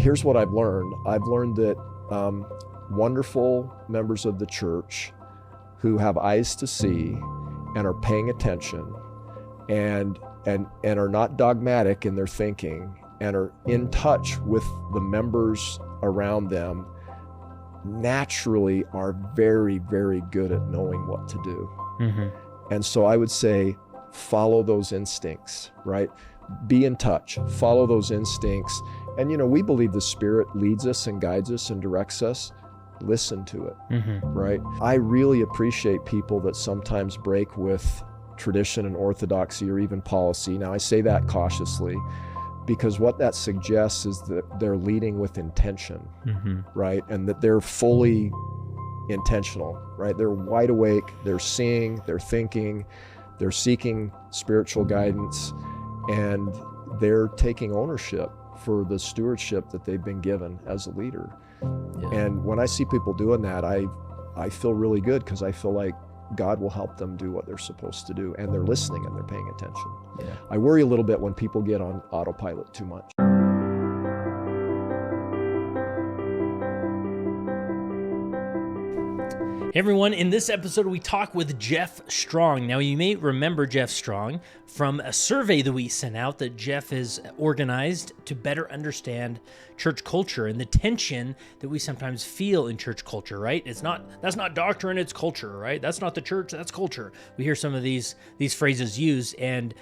here's what I've learned. I've learned that wonderful members of the church who have eyes to see and are paying attention and are not dogmatic in their thinking and are in touch with the members around them naturally are very, very good at knowing what to do. Mm-hmm. And so I would say, follow those instincts, right? Be in touch, follow those instincts. And we believe the Spirit leads us and guides us and directs us. Listen to it, mm-hmm. right? I really appreciate people that sometimes break with tradition and orthodoxy or even policy. Now I say that cautiously, because what that suggests is that they're leading with intention, mm-hmm. right? And that they're fully intentional, right? They're wide awake, they're seeing, they're thinking, they're seeking spiritual guidance, and they're taking ownership for the stewardship that they've been given as a leader. Yeah. And when I see people doing that, I feel really good, because I feel like God will help them do what they're supposed to do, and they're listening and they're paying attention. Yeah. I worry a little bit when people get on autopilot too much. Hey everyone, in this episode we talk with Jeff Strong. Now you may remember Jeff Strong from a survey that we sent out that Jeff has organized to better understand church culture and the tension that we sometimes feel in church culture, right? That's not doctrine, it's culture, right? That's not the church, that's culture. We hear some of these phrases used, and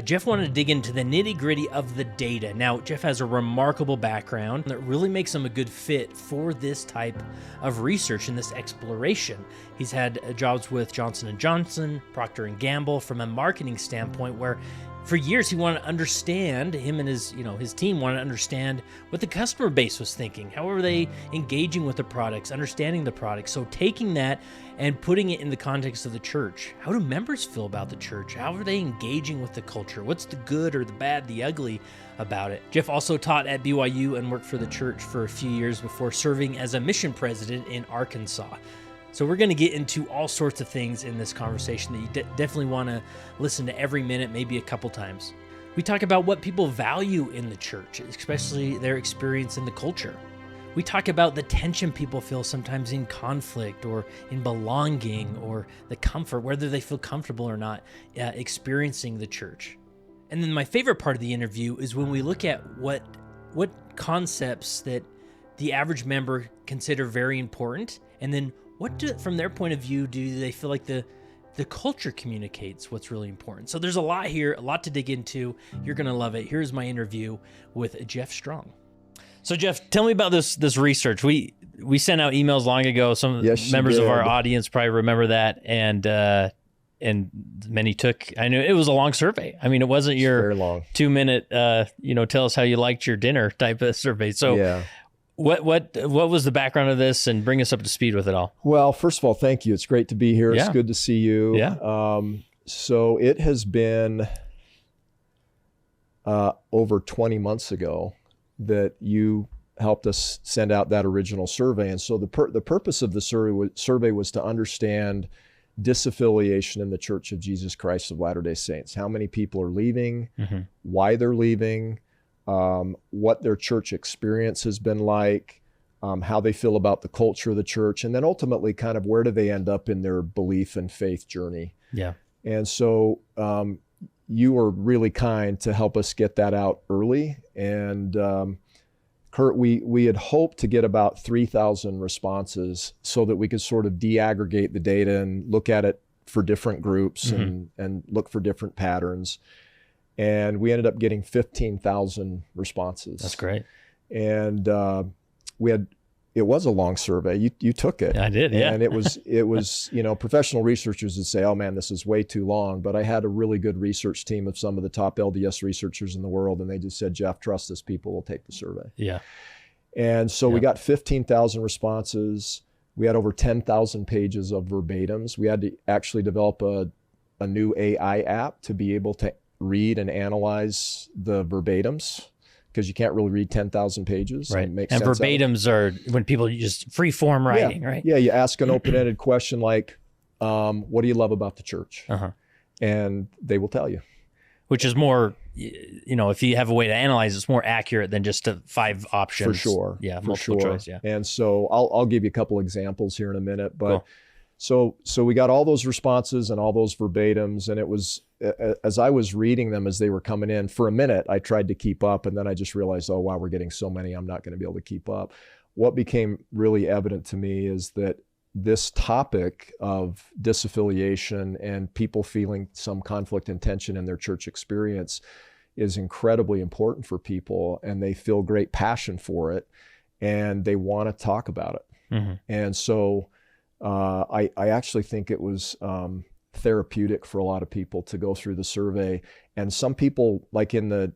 Jeff wanted to dig into the nitty-gritty of the data. Now, Jeff has a remarkable background that really makes him a good fit for this type of research and this exploration. He's had jobs with Johnson & Johnson, Procter Gamble, from a marketing standpoint, where for years he wanted to understand, him and his team wanted to understand what the customer base was thinking. How were they engaging with the products, understanding the products? So taking that and putting it in the context of the church. How do members feel about the church? How are they engaging with the culture? What's the good or the bad, the ugly about it? Jeff also taught at BYU and worked for the church for a few years before serving as a mission president in Arkansas. So we're going to get into all sorts of things in this conversation that you definitely want to listen to every minute, maybe a couple times. We talk about what people value in the church, especially their experience in the culture. We talk about the tension people feel sometimes in conflict or in belonging, or the comfort, whether they feel comfortable or not experiencing the church. And then my favorite part of the interview is when we look at what concepts that the average member consider very important, and then from their point of view, do they feel like the culture communicates what's really important? So there's a lot here, a lot to dig into. You're going to love it. Here's my interview with Jeff Strong. So Jeff, tell me about this research. We sent out emails long ago. Some members of our audience probably remember that, and many took. I know it was a long survey. I mean, it wasn't your 2-minute, tell us how you liked your dinner type of survey. So yeah. What was the background of this, and bring us up to speed with it all? Well, first of all, thank you. It's great to be here. Yeah. It's good to see you. Yeah. So it has been over 20 months ago that you helped us send out that original survey. And so the purpose of the survey was to understand disaffiliation in the Church of Jesus Christ of Latter-day Saints. How many people are leaving, mm-hmm. why they're leaving, what their church experience has been like, how they feel about the culture of the church, and then ultimately kind of where do they end up in their belief and faith journey. Yeah. And so you were really kind to help us get that out early. And Kurt, we had hoped to get about 3,000 responses so that we could sort of de-aggregate the data and look at it for different groups, mm-hmm. and look for different patterns. And we ended up getting 15,000 responses. That's great. And it was a long survey. You took it. I did, yeah. And it was professional researchers would say, oh man, this is way too long. But I had a really good research team of some of the top LDS researchers in the world. And they just said, Jeff, trust us, people will take the survey. Yeah. And so we got 15,000 responses. We had over 10,000 pages of verbatims. We had to actually develop a new AI app to be able to read and analyze the verbatims, because you can't really read 10,000 pages. Right. And verbatims are when people just free form writing, right? Yeah. You ask an open-ended question like, what do you love about the church? Uh-huh. And they will tell you. Which is more if you have a way to analyze, it's more accurate than just 5 options. For sure. Yeah. For Multiple sure. choice. Yeah. And so I'll give you a couple examples here in a minute, but Cool. so we got all those responses and all those verbatims, and it was, as I was reading them as they were coming in, for a minute, I tried to keep up, and then I just realized, oh, wow, we're getting so many, I'm not going to be able to keep up. What became really evident to me is that this topic of disaffiliation and people feeling some conflict and tension in their church experience is incredibly important for people, and they feel great passion for it, and they want to talk about it. Mm-hmm. And so I actually think it was therapeutic for a lot of people to go through the survey. And some people, like in the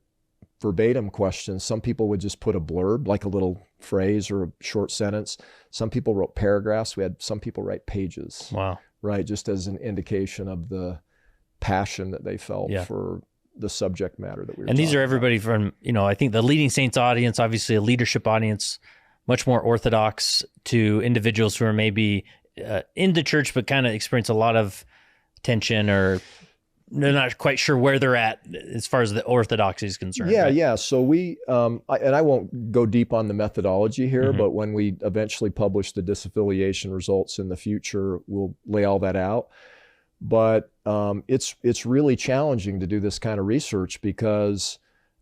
verbatim questions, some people would just put a blurb, like a little phrase or a short sentence. Some people wrote paragraphs. We had some people write pages. Wow. Right, just as an indication of the passion that they felt for the subject matter that we were. And these are everybody about. from, I think the Leading Saints audience, obviously a leadership audience, much more orthodox, to individuals who are maybe in the church but kind of experience a lot of tension, or they're not quite sure where they're at as far as the orthodoxy is concerned. Yeah, right? yeah. So we, and I won't go deep on the methodology here, Mm-hmm. but when we eventually publish the disaffiliation results in the future, we'll lay all that out. But it's really challenging to do this kind of research, because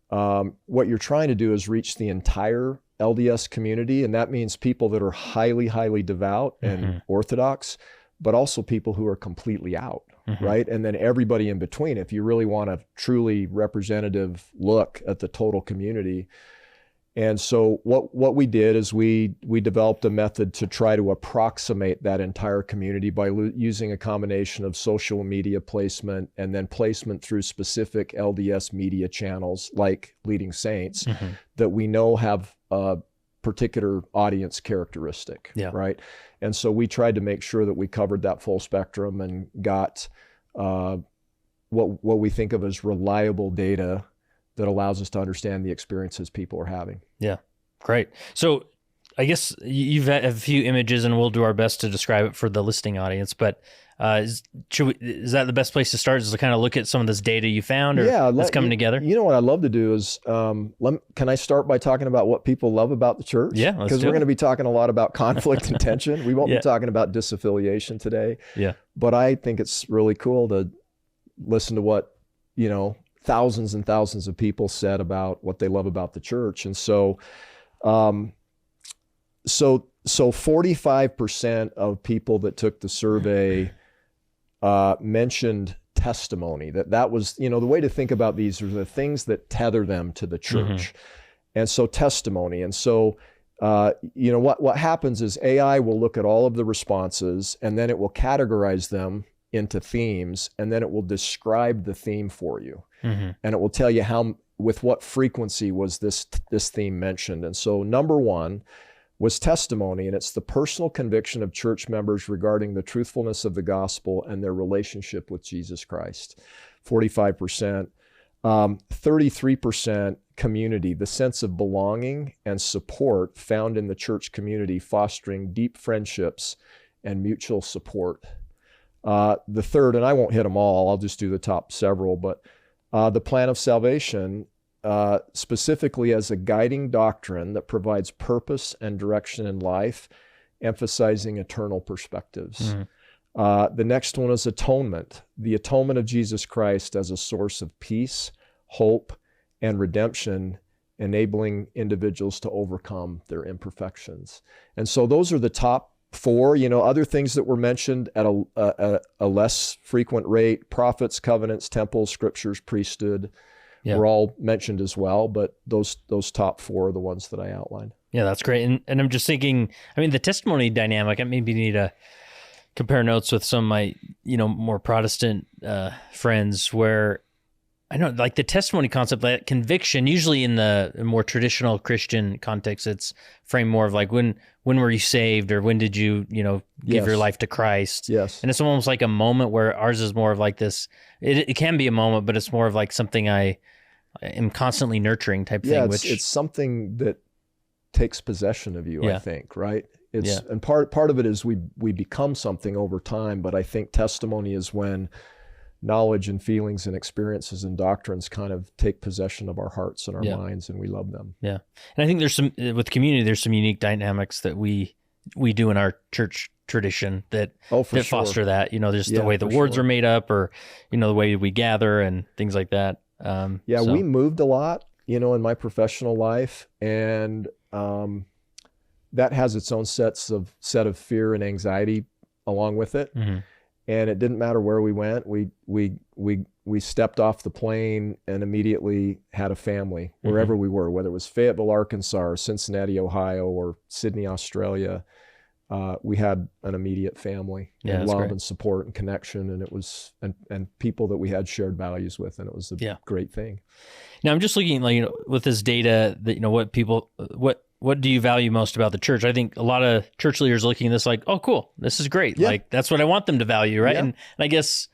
what you're trying to do is reach the entire LDS community, and that means people that are highly, highly devout and orthodox, but also people who are completely out, right? And then everybody in between, if you really want a truly representative look at the total community. And so what we did is we developed a method to try to approximate that entire community by using a combination of social media placement and then placement through specific LDS media channels like Leading Saints that we know have a particular audience characteristic, right? And so we tried to make sure that we covered that full spectrum and got what we think of as reliable data that allows us to understand the experiences people are having. Yeah, great. So I guess you've had a few images, and we'll do our best to describe it for the listening audience, but is that the best place to start, is to kind of look at some of this data you found, or that's coming together? You know what I'd love to do is, can I start by talking about what people love about the church? Yeah, because we're going to be talking a lot about conflict and tension. We won't be talking about disaffiliation today. Yeah. But I think it's really cool to listen to what, thousands and thousands of people said about what they love about the church. And so, so 45% of people that took the survey mentioned testimony. That was, the way to think about these are the things that tether them to the church. And so testimony. And so, what happens is AI will look at all of the responses, and then it will categorize them into themes, and then it will describe the theme for you. And it will tell you with what frequency was this theme mentioned. And so number one was testimony, and it's the personal conviction of church members regarding the truthfulness of the gospel and their relationship with Jesus Christ. 45%. 33% community, the sense of belonging and support found in the church community, fostering deep friendships and mutual support. The third, and I won't hit them all, I'll just do the top several, but the plan of salvation, specifically as a guiding doctrine that provides purpose and direction in life, emphasizing eternal perspectives. The next one is atonement, the atonement of Jesus Christ as a source of peace, hope, and redemption, enabling individuals to overcome their imperfections. And so those are the top four. Other things that were mentioned at a less frequent rate: prophets, covenants, temples, scriptures, priesthood, were all mentioned as well. But those top four are the ones that I outlined. Yeah, that's great. And I'm just thinking, the testimony dynamic, I maybe need to compare notes with some of my, more Protestant friends, where I know, like, the testimony concept, that conviction, usually in the more traditional Christian context, it's framed more of like, when were you saved, or when did you, give your life to Christ? Yes. And it's almost like a moment, where ours is more of like this, it can be a moment, but it's more of like something I am constantly nurturing type thing. Yeah, it's something that takes possession of you, I think, right? And part of it is we become something over time, but I think testimony is when knowledge and feelings and experiences and doctrines kind of take possession of our hearts and our minds, and we love them. Yeah. And I think with community, there's some unique dynamics that we do in our church tradition that foster that, just the way the words are made up, or, the way we gather and things like that. We moved a lot, in my professional life, and that has its own set of fear and anxiety along with it. Mm-hmm. And it didn't matter where we went. We stepped off the plane and immediately had a family wherever we were, whether it was Fayetteville, Arkansas, or Cincinnati, Ohio, or Sydney, Australia. We had an immediate family, and love and support and connection, and it was and people that we had shared values with, and it was a great thing. Now I'm just looking, with this data that what do you value most about the church? I think a lot of church leaders are looking at this like, oh, cool, this is great. Yeah. Like that's what I want them to value, right? Yeah. And I guess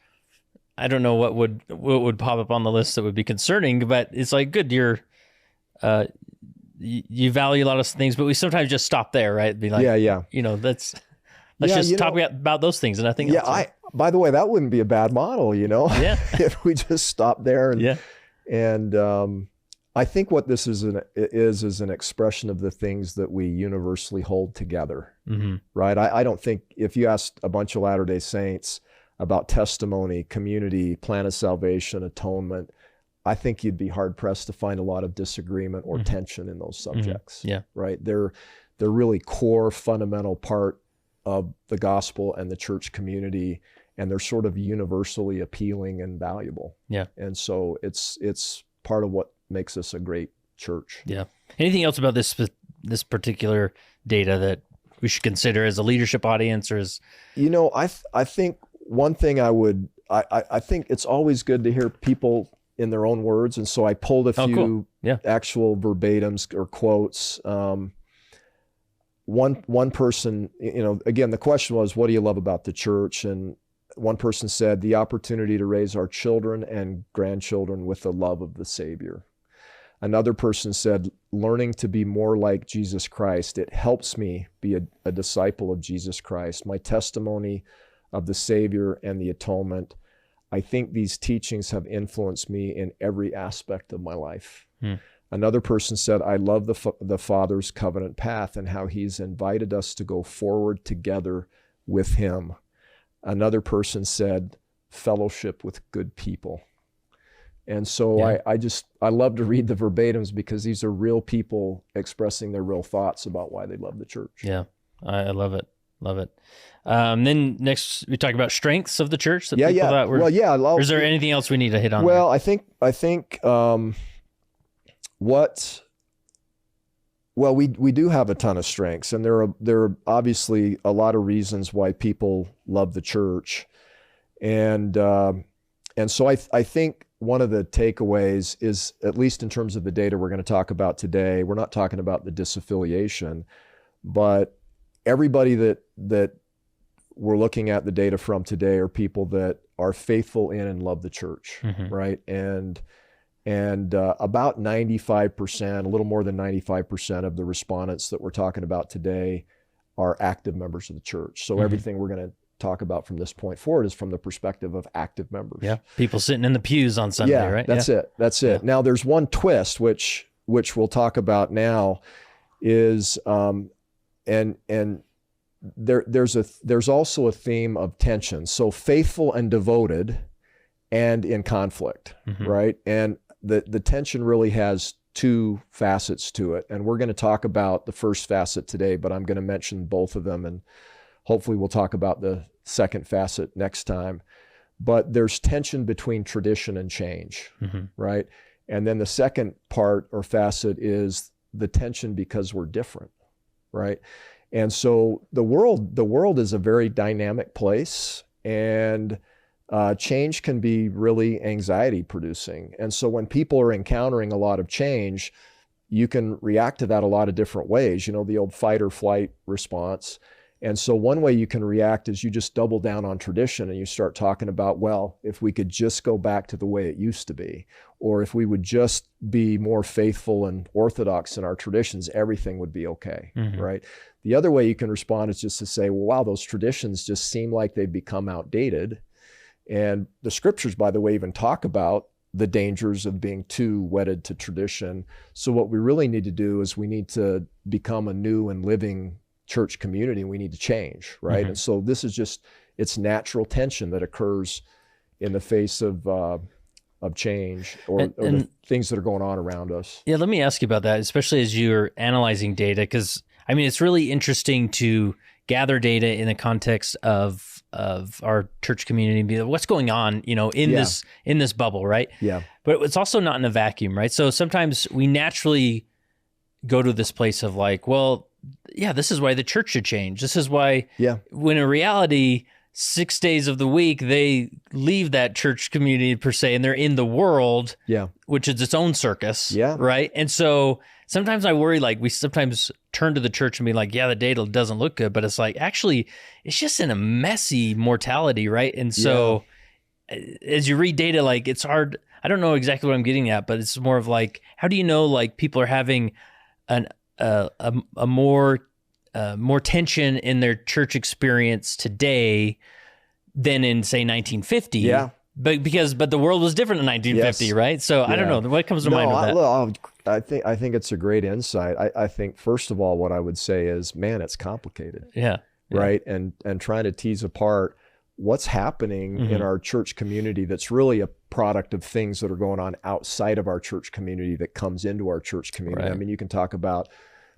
I don't know what would pop up on the list that would be concerning, but it's like, good, you value a lot of things, but we sometimes just stop there, right? Be like, let's just talk about those things and nothing else. By the way, that wouldn't be a bad model, if we just stop there. And I think what this is an expression of the things that we universally hold together, right? I don't think if you asked a bunch of Latter-day Saints about testimony, community, plan of salvation, atonement, I think you'd be hard pressed to find a lot of disagreement or tension in those subjects. Yeah. Right. They're really core, fundamental part of the gospel and the church community, and they're sort of universally appealing and valuable. Yeah. And so it's part of what makes us a great church. Yeah. Anything else about this particular data that we should consider as a leadership audience, or as I think one thing I think it's always good to hear people in their own words. And so I pulled a few actual verbatims or quotes. One person, again, the question was, what do you love about the church? And one person said, the opportunity to raise our children and grandchildren with the love of the Savior. Another person said, learning to be more like Jesus Christ. It helps me be a disciple of Jesus Christ. My testimony of the Savior and the atonement. I think these teachings have influenced me in every aspect of my life. Another person said, I love the Father's covenant path and how he's invited us to go forward together with him. Another person said, fellowship with good people. And so I love to read the verbatims because these are real people expressing their real thoughts about why they love the church. Yeah, I love it. Love it. Then next we talk about strengths of the church. Or is there anything else we need to hit on? Well, there? I think we do have a ton of strengths, and there are obviously a lot of reasons why people love the church, and so I think one of the takeaways is, at least in terms of the data we're going to talk about today, we're not talking about the disaffiliation, but everybody that we're looking at the data from today are people that are faithful in and love the church, right? And about 95%, a little more than 95% of the respondents that we're talking about today are active members of the church. So everything we're going to talk about from this point forward is from the perspective of active members. Yeah, people sitting in the pews on Sunday, right? That's it. Yeah. Now, there's one twist, which we'll talk about now, is there's also a theme of tension. So faithful and devoted and in conflict, right? And the tension really has two facets to it. And we're going to talk about the first facet today, but I'm going to mention both of them, and hopefully we'll talk about the second facet next time. But there's tension between tradition and change, right? And then the second part or facet is the tension because we're different, right? And so the world is a very dynamic place, and change can be really anxiety producing. And so when people are encountering a lot of change, you can react to that a lot of different ways, the old fight or flight response. And so one way you can react is you just double down on tradition and you start talking about, well, if we could just go back to the way it used to be, or if we would just be more faithful and orthodox in our traditions, everything would be okay, right? The other way you can respond is just to say, well, wow, those traditions just seem like they've become outdated. And the scriptures, by the way, even talk about the dangers of being too wedded to tradition. So what we really need to do is we need to become a new and living church community, and we need to change, right? And so this is just, it's natural tension that occurs in the face of change or the things that are going on around us. Yeah, let me ask you about that, especially as you're analyzing data, because I mean, it's really interesting to gather data in the context of our church community, be like, what's going on, in this bubble, right? Yeah. But it's also not in a vacuum, right? So sometimes we naturally go to this place of like, well, yeah, this is why the church should change. This is why, when in reality, 6 days of the week, they leave that church community per se, and they're in the world, which is its own circus, right? And so sometimes I worry, like we sometimes turn to the church and be like, yeah, the data doesn't look good, but it's like, actually, it's just in a messy mortality, right? And so as you read data, like it's hard, I don't know exactly what I'm getting at, but it's more of like, how do you know like people are having a more tension in their church experience today than in say 1950? Yeah. But the world was different in 1950, right? So I don't know what comes to mind with that. I think it's a great insight. I think first of all, what I would say is, man, it's complicated. Right. And trying to tease apart what's happening in our church community that's really a product of things that are going on outside of our church community that comes into our church community. Right. I mean, you can talk about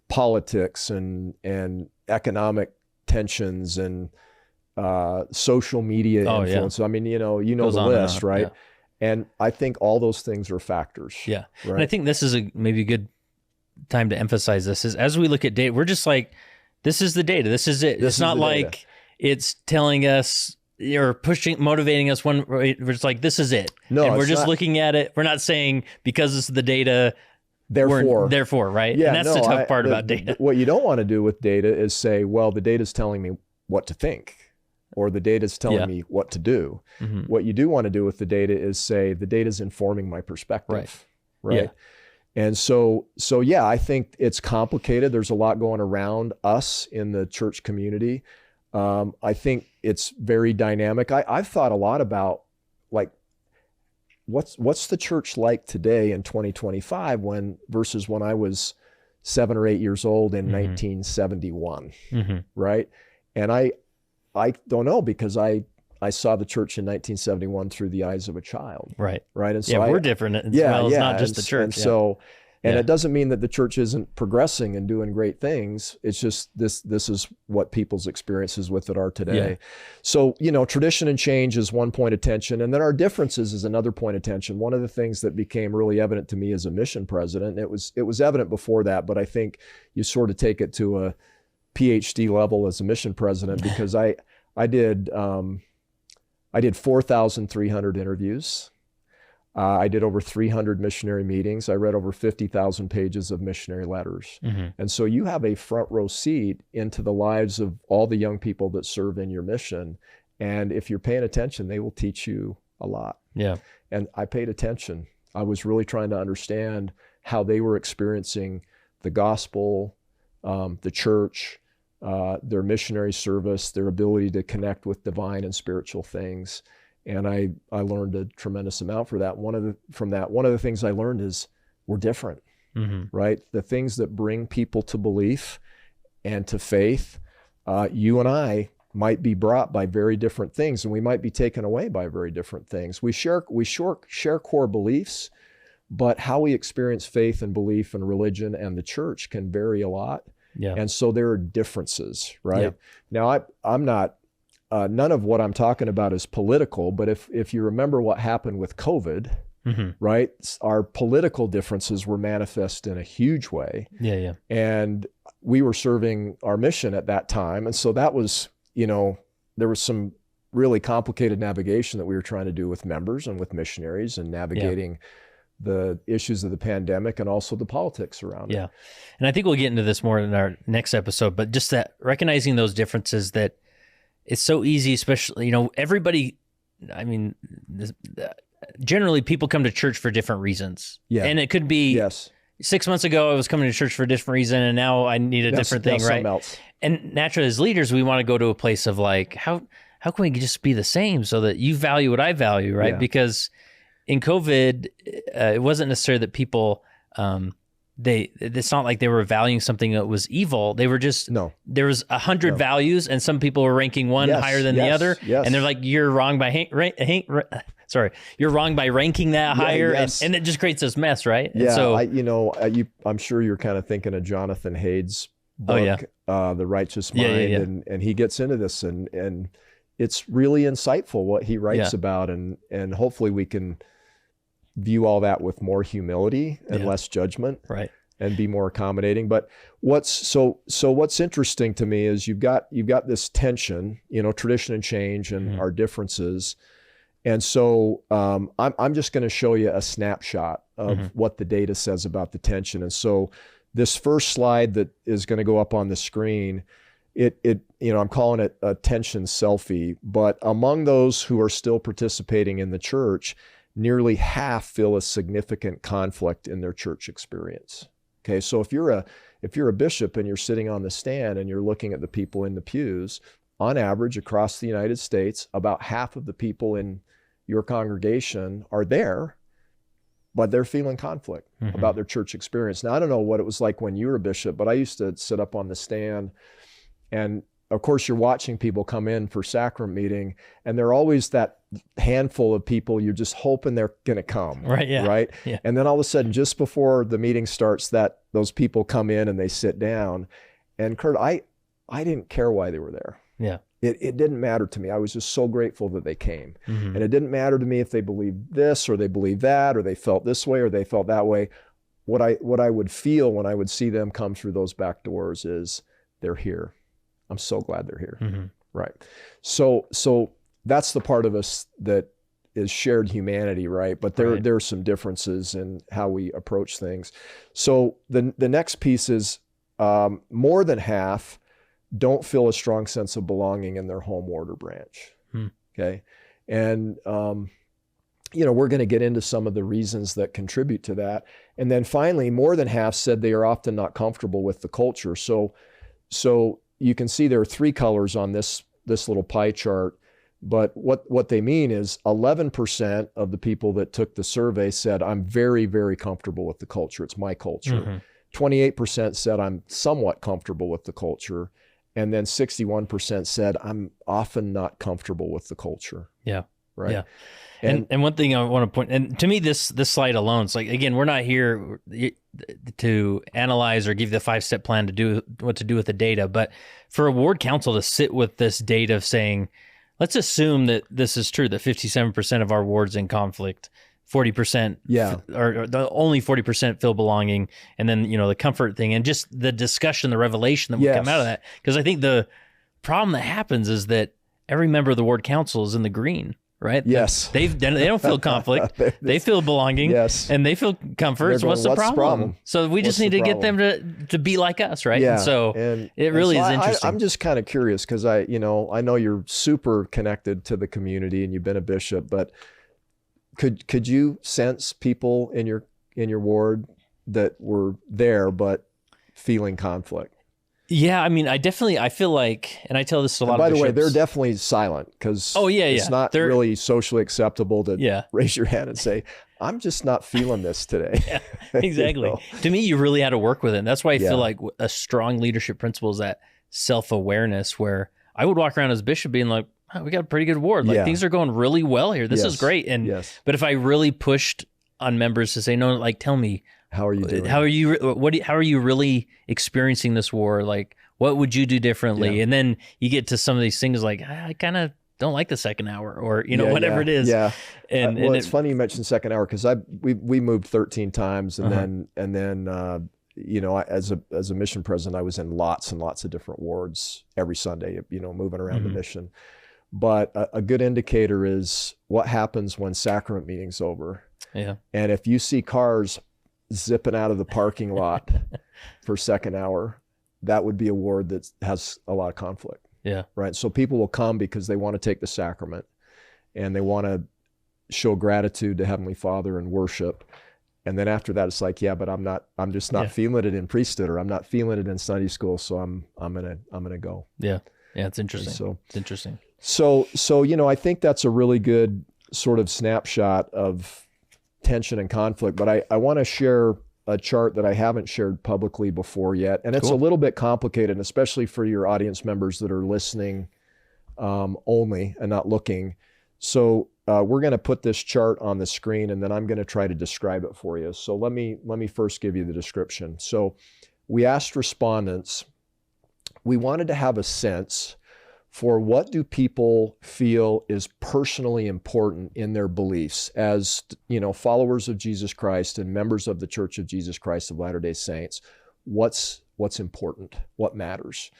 politics and economic tensions and social media influence. I mean, the list, right? And I think all those things are factors. Yeah. Right? And I think this is maybe a good time to emphasize this is as we look at data, we're just like, this is the data. This is it. It's not like it's telling us or motivating us one way. We're just like, this is it. No, and we're just looking at it. We're not saying because this is the data, therefore, right? Yeah, and that's the tough part about data. What you don't want to do with data is say, well, the data is telling me what to think, or the data is telling me what to do. What you do want to do with the data is say, the data is informing my perspective, right? And so I think it's complicated. There's a lot going around us in the church community. I think it's very dynamic. I've thought a lot about like, what's the church like today in 2025 versus when I was 7 or 8 years old in 1971, right? And I don't know, because I saw the church in 1971 through the eyes of a child, right? And so we're different as well. It's not just the church. And it doesn't mean that the church isn't progressing and doing great things. It's just this is what people's experiences with it are today. Yeah. So, tradition and change is one point of tension. And then our differences is another point of tension. One of the things that became really evident to me as a mission president, it was evident before that, but I think you sort of take it to a PhD level as a mission president, because I did 4,300 interviews. I did over 300 missionary meetings. I read over 50,000 pages of missionary letters. And so you have a front row seat into the lives of all the young people that serve in your mission. And if you're paying attention, they will teach you a lot. Yeah. And I paid attention. I was really trying to understand how they were experiencing the gospel, the church, their missionary service, their ability to connect with divine and spiritual things. And I learned a tremendous amount from that. One of the things I learned is we're different, right? The things that bring people to belief and to faith, you and I might be brought by very different things, and we might be taken away by very different things. We share core beliefs, but how we experience faith and belief and religion and the church can vary a lot. Yeah. And so there are differences, right? Yeah. Now, I'm not, none of what I'm talking about is political, but if you remember what happened with COVID, right? Our political differences were manifest in a huge way. Yeah. And we were serving our mission at that time. And so that was, there was some really complicated navigation that we were trying to do with members and with missionaries and navigating the issues of the pandemic and also the politics around it. Yeah. And I think we'll get into this more in our next episode, but just that recognizing those differences, that it's so easy, especially, everybody, generally people come to church for different reasons. Yeah. And it could be 6 months ago, I was coming to church for a different reason, and now I need a different thing, right? Else. And naturally, as leaders, we want to go to a place of like, how how can we just be the same so that you value what I value, right? Yeah. Because in COVID, it wasn't necessarily that people, it's not like they were valuing something that was evil. They were just, there was 100 values, and some people were ranking one higher than the other. Yes. And they're like, you're wrong by you're wrong by ranking that higher. And it just creates this mess, right? Yeah. And so, I'm sure you're kind of thinking of Jonathan Haid's book, The Righteous Mind. And he gets into this, and it's really insightful what he writes about. And hopefully we can view all that with more humility and less judgment, right? And be more accommodating. But what's interesting to me is you've got this tension, tradition and change and our differences. And so I'm just going to show you a snapshot of what the data says about the tension. And so this first slide that is going to go up on the screen, I'm calling it a tension selfie, but among those who are still participating in the church, nearly half feel a significant conflict in their church experience. Okay, so if you're a bishop and you're sitting on the stand and you're looking at the people in the pews, on average across the United States, about half of the people in your congregation are there, but they're feeling conflict about their church experience. Now, I don't know what it was like when you were a bishop, but I used to sit up on the stand, and of course, you're watching people come in for sacrament meeting, and they're always that handful of people you're just hoping they're going to come. Right. Yeah. Right. Yeah. And then all of a sudden, just before the meeting starts, those people come in and they sit down. And Kurt, I didn't care why they were there. Yeah. It didn't matter to me. I was just so grateful that they came. And it didn't matter to me if they believed this or they believed that, or they felt this way or they felt that way. What I would feel when I would see them come through those back doors is they're here. I'm so glad they're here. Right. So that's the part of us that is shared humanity, right? But there are some differences in how we approach things. So the next piece is more than half don't feel a strong sense of belonging in their home ward or branch. Okay. And, we're going to get into some of the reasons that contribute to that. And then finally, more than half said they are often not comfortable with the culture. So you can see there are three colors on this little pie chart, but what they mean is 11% of the people that took the survey said, I'm very, very comfortable with the culture. It's my culture. 28% said, I'm somewhat comfortable with the culture. And then 61% said, I'm often not comfortable with the culture. Yeah. Right. Yeah. And one thing I want to point, and to me, this slide alone, it's like, again, we're not here to analyze or give the 5-step plan to do what to do with the data, but for a ward council to sit with this data of saying, let's assume that this is true, that 57% of our wards in conflict, 40%, or only 40% feel belonging, and then, the comfort thing, and just the discussion, the revelation that would come out of that. Because I think the problem that happens is that every member of the ward council is in the green. Right? Yes. They don't feel conflict. They feel belonging. Yes. And they feel comfort. So what's the problem? So we just need to get them to be like us, right? Yeah. And so it really is interesting. I'm just kind of curious because I know you're super connected to the community and you've been a bishop, but could you sense people in your ward that were there but feeling conflict? Yeah, I mean, I feel like, and I tell this to a lot of bishops. By the way, they're definitely silent because it's not really socially acceptable to raise your hand and say, I'm just not feeling this today. Yeah, exactly. To me, you really had to work with it. And that's why I feel like a strong leadership principle is that self-awareness, where I would walk around as bishop being like, oh, we got a pretty good ward. Like things are going really well here. This is great. And but if I really pushed on members to say, no, like, tell me, how are you doing? How are you really experiencing this war? Like, what would you do differently? And then you get to some of these things like, I kind of don't like the second hour, or whatever it is. Yeah. And it's funny you mentioned second hour because we moved 13 times, and then as a mission president, I was in lots and lots of different wards every Sunday, moving around the mission. But a good indicator is what happens when sacrament meeting's over. Yeah. And if you see cars zipping out of the parking lot for second hour, that would be a ward that has a lot of conflict. Yeah. Right. So people will come because they want to take the sacrament and they want to show gratitude to Heavenly Father and worship. And then after that, it's like, but I'm just not feeling it in priesthood, or I'm not feeling it in Sunday school. So I'm going to go. Yeah. Yeah. It's interesting. It's interesting. So, I think that's a really good sort of snapshot of tension and conflict, but I want to share a chart that I haven't shared publicly before yet. And it's a little bit complicated, especially for your audience members that are listening only and not looking. So we're going to put this chart on the screen, and then I'm going to try to describe it for you. So let me first give you the description. So we asked respondents, we wanted to have a sense for what do people feel is personally important in their beliefs as, followers of Jesus Christ and members of the Church of Jesus Christ of Latter-day Saints. What's important? What matters?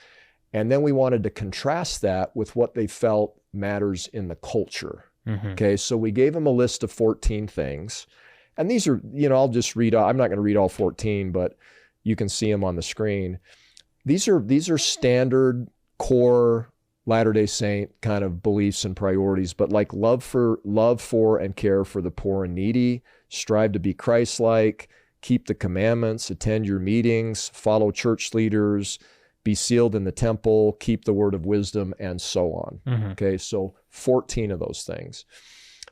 And then we wanted to contrast that with what they felt matters in the culture. Mm-hmm. Okay, so we gave them a list of 14 things. And these are, I'll just read, I'm not going to read all 14, but you can see them on the screen. These are standard core Latter-day Saint kind of beliefs and priorities, but like love for and care for the poor and needy, strive to be Christ-like, keep the commandments, attend your meetings, follow church leaders, be sealed in the temple, keep the word of wisdom, and so on. Mm-hmm. Okay, so 14 of those things.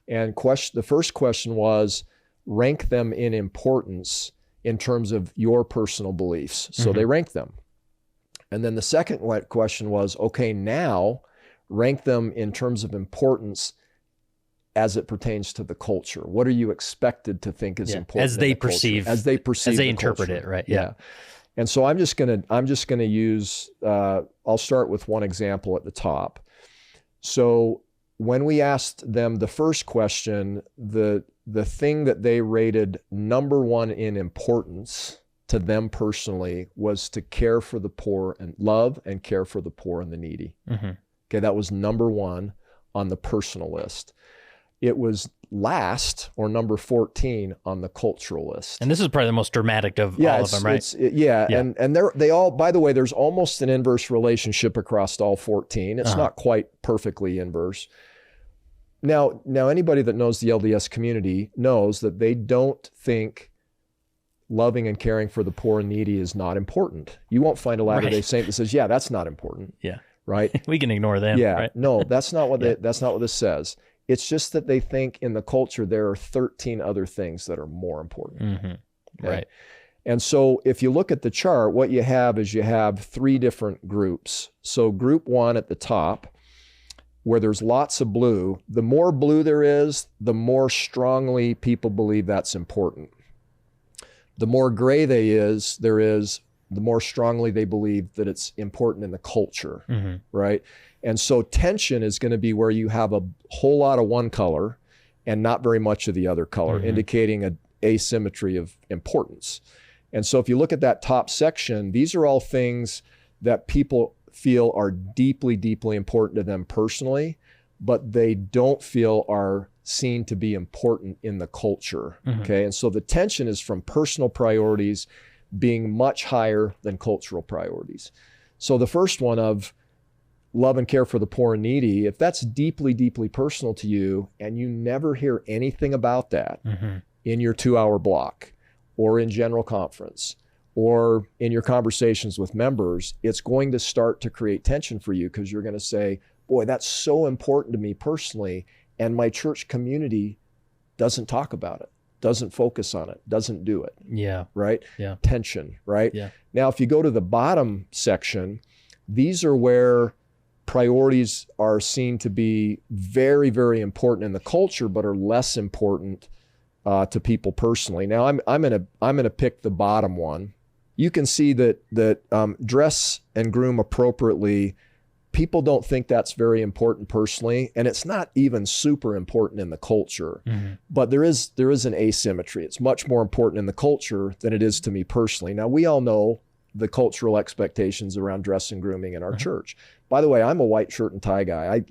And the first question was, rank them in importance in terms of your personal beliefs. So they ranked them. And then the second question was, okay, now rank them in terms of importance as it pertains to the culture. What are you expected to think is important as they perceive, as they interpret it, right? Yeah. And so I'm just gonna use. I'll start with one example at the top. So when we asked them the first question, the thing that they rated number one in importance to them personally was to care for the poor and love and care for the poor and the needy. Mm-hmm. Okay, that was number one on the personal list. It was last, or number 14 on the cultural list. And this is probably the most dramatic of all of them, right? And they all, by the way, there's almost an inverse relationship across all 14. It's not quite perfectly inverse. Now anybody that knows the LDS community knows that they don't think loving and caring for the poor and needy is not important. You won't find a Latter-day Saint that says, yeah, that's not important. Yeah. Right? We can ignore them. Yeah. Right? No, that's not what that's not what this says. It's just that they think in the culture there are 13 other things that are more important. Mm-hmm. Okay? Right. And so if you look at the chart, what you have is you have three different groups. So group one at the top, where there's lots of blue, the more blue there is, the more strongly people believe that's important. The more gray there is, the more strongly they believe that it's important in the culture, right? And so tension is going to be where you have a whole lot of one color and not very much of the other color, indicating an asymmetry of importance. And so if you look at that top section, these are all things that people feel are deeply, deeply important to them personally, but they don't feel are seen to be important in the culture. Okay. And so the tension is from personal priorities being much higher than cultural priorities. So the first one of love and care for the poor and needy, if that's deeply, deeply personal to you and you never hear anything about that in your 2-hour block or in general conference or in your conversations with members, it's going to start to create tension for you because you're going to say, boy, that's so important to me personally. And my church community doesn't talk about it, doesn't focus on it, doesn't do it. Yeah. Right? Yeah. Tension, right? Yeah. Now, if you go to the bottom section, these are where priorities are seen to be very, very important in the culture, but are less important to people personally. Now, I'm gonna pick the bottom one. You can see that dress and groom appropriately. People don't think that's very important personally, and it's not even super important in the culture. But there is an asymmetry. It's much more important in the culture than it is to me personally. Now, we all know the cultural expectations around dress and grooming in our church. By the way, I'm a white shirt and tie guy.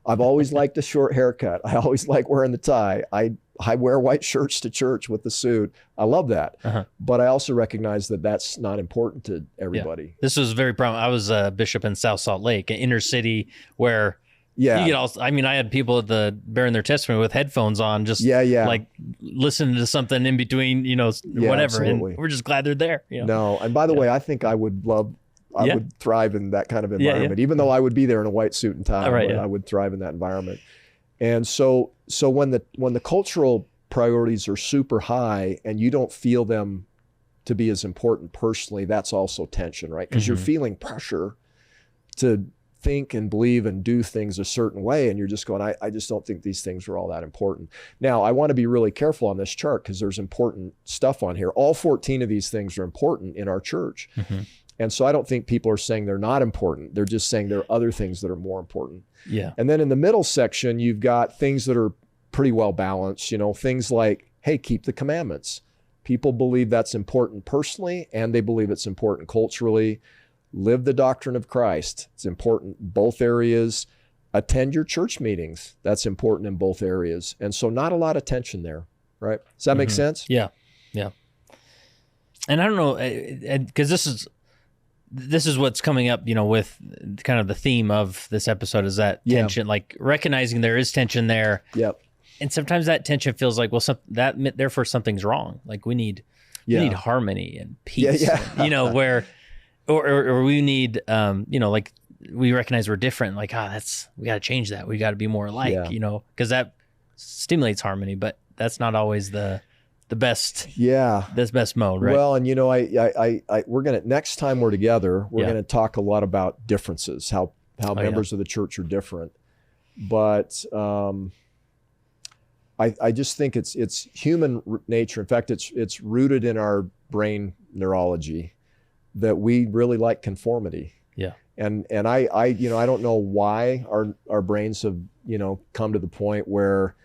I've always liked a short haircut. I always like wearing the tie. I wear white shirts to church with the suit. I love that. But I also recognize that that's not important to everybody. Yeah. This was very prominent. I was a bishop in South Salt Lake, an inner city where you get all, I had people bearing their testimony with headphones on, just like listening to something in between, whatever. Absolutely. And we're just glad they're there. No. And by the way, I think I would love I would thrive in that kind of environment, even though I would be there in a white suit and tie. I would thrive in that environment. And so when the cultural priorities are super high and you don't feel them to be as important personally, that's also tension, right? Because you're feeling pressure to think and believe and do things a certain way, and you're just going, I just don't think these things are all that important. Now, I want to be really careful on this chart because there's important stuff on here. All 14 of these things are important in our church. And so I don't think people are saying they're not important. They're just saying there are other things that are more important. Yeah. And then in the middle section, you've got things that are pretty well balanced, things like, hey, keep the commandments. People believe that's important personally, and they believe it's important culturally. Live the doctrine of Christ. It's important in both areas. Attend your church meetings. That's important in both areas. And so not a lot of tension there, right? Does that make sense? Yeah. Yeah. And I don't know, because this is what's coming up, with kind of the theme of this episode is that tension, like recognizing there is tension there. Yep. And sometimes that tension feels like, well, therefore something's wrong. Like we need harmony and peace, and, where, or we need, like we recognize we're different. Like, we got to change that. We got to be more alike, because that stimulates harmony, but that's not always the best, this best mode, right? Well, and we're gonna, next time we're together, we're gonna talk a lot about differences, how members of the church are different, but I just think it's human nature. In fact, it's rooted in our brain neurology that we really like conformity. Yeah. And I don't know why our brains have come to the point where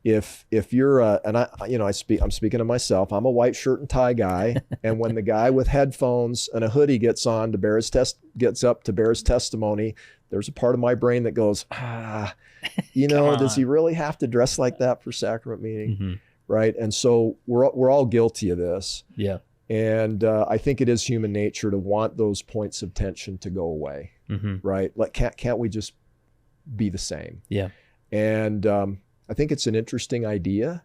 if you're I'm speaking of myself, I'm a white shirt and tie guy, and when the guy with headphones and a hoodie gets up to bear his testimony, there's a part of my brain that goes, does he really have to dress like that for sacrament meeting? Right? And so we're all guilty of this. Yeah. And I think it is human nature to want those points of tension to go away. Right? Like, can't we just be the same? Yeah. And I think it's an interesting idea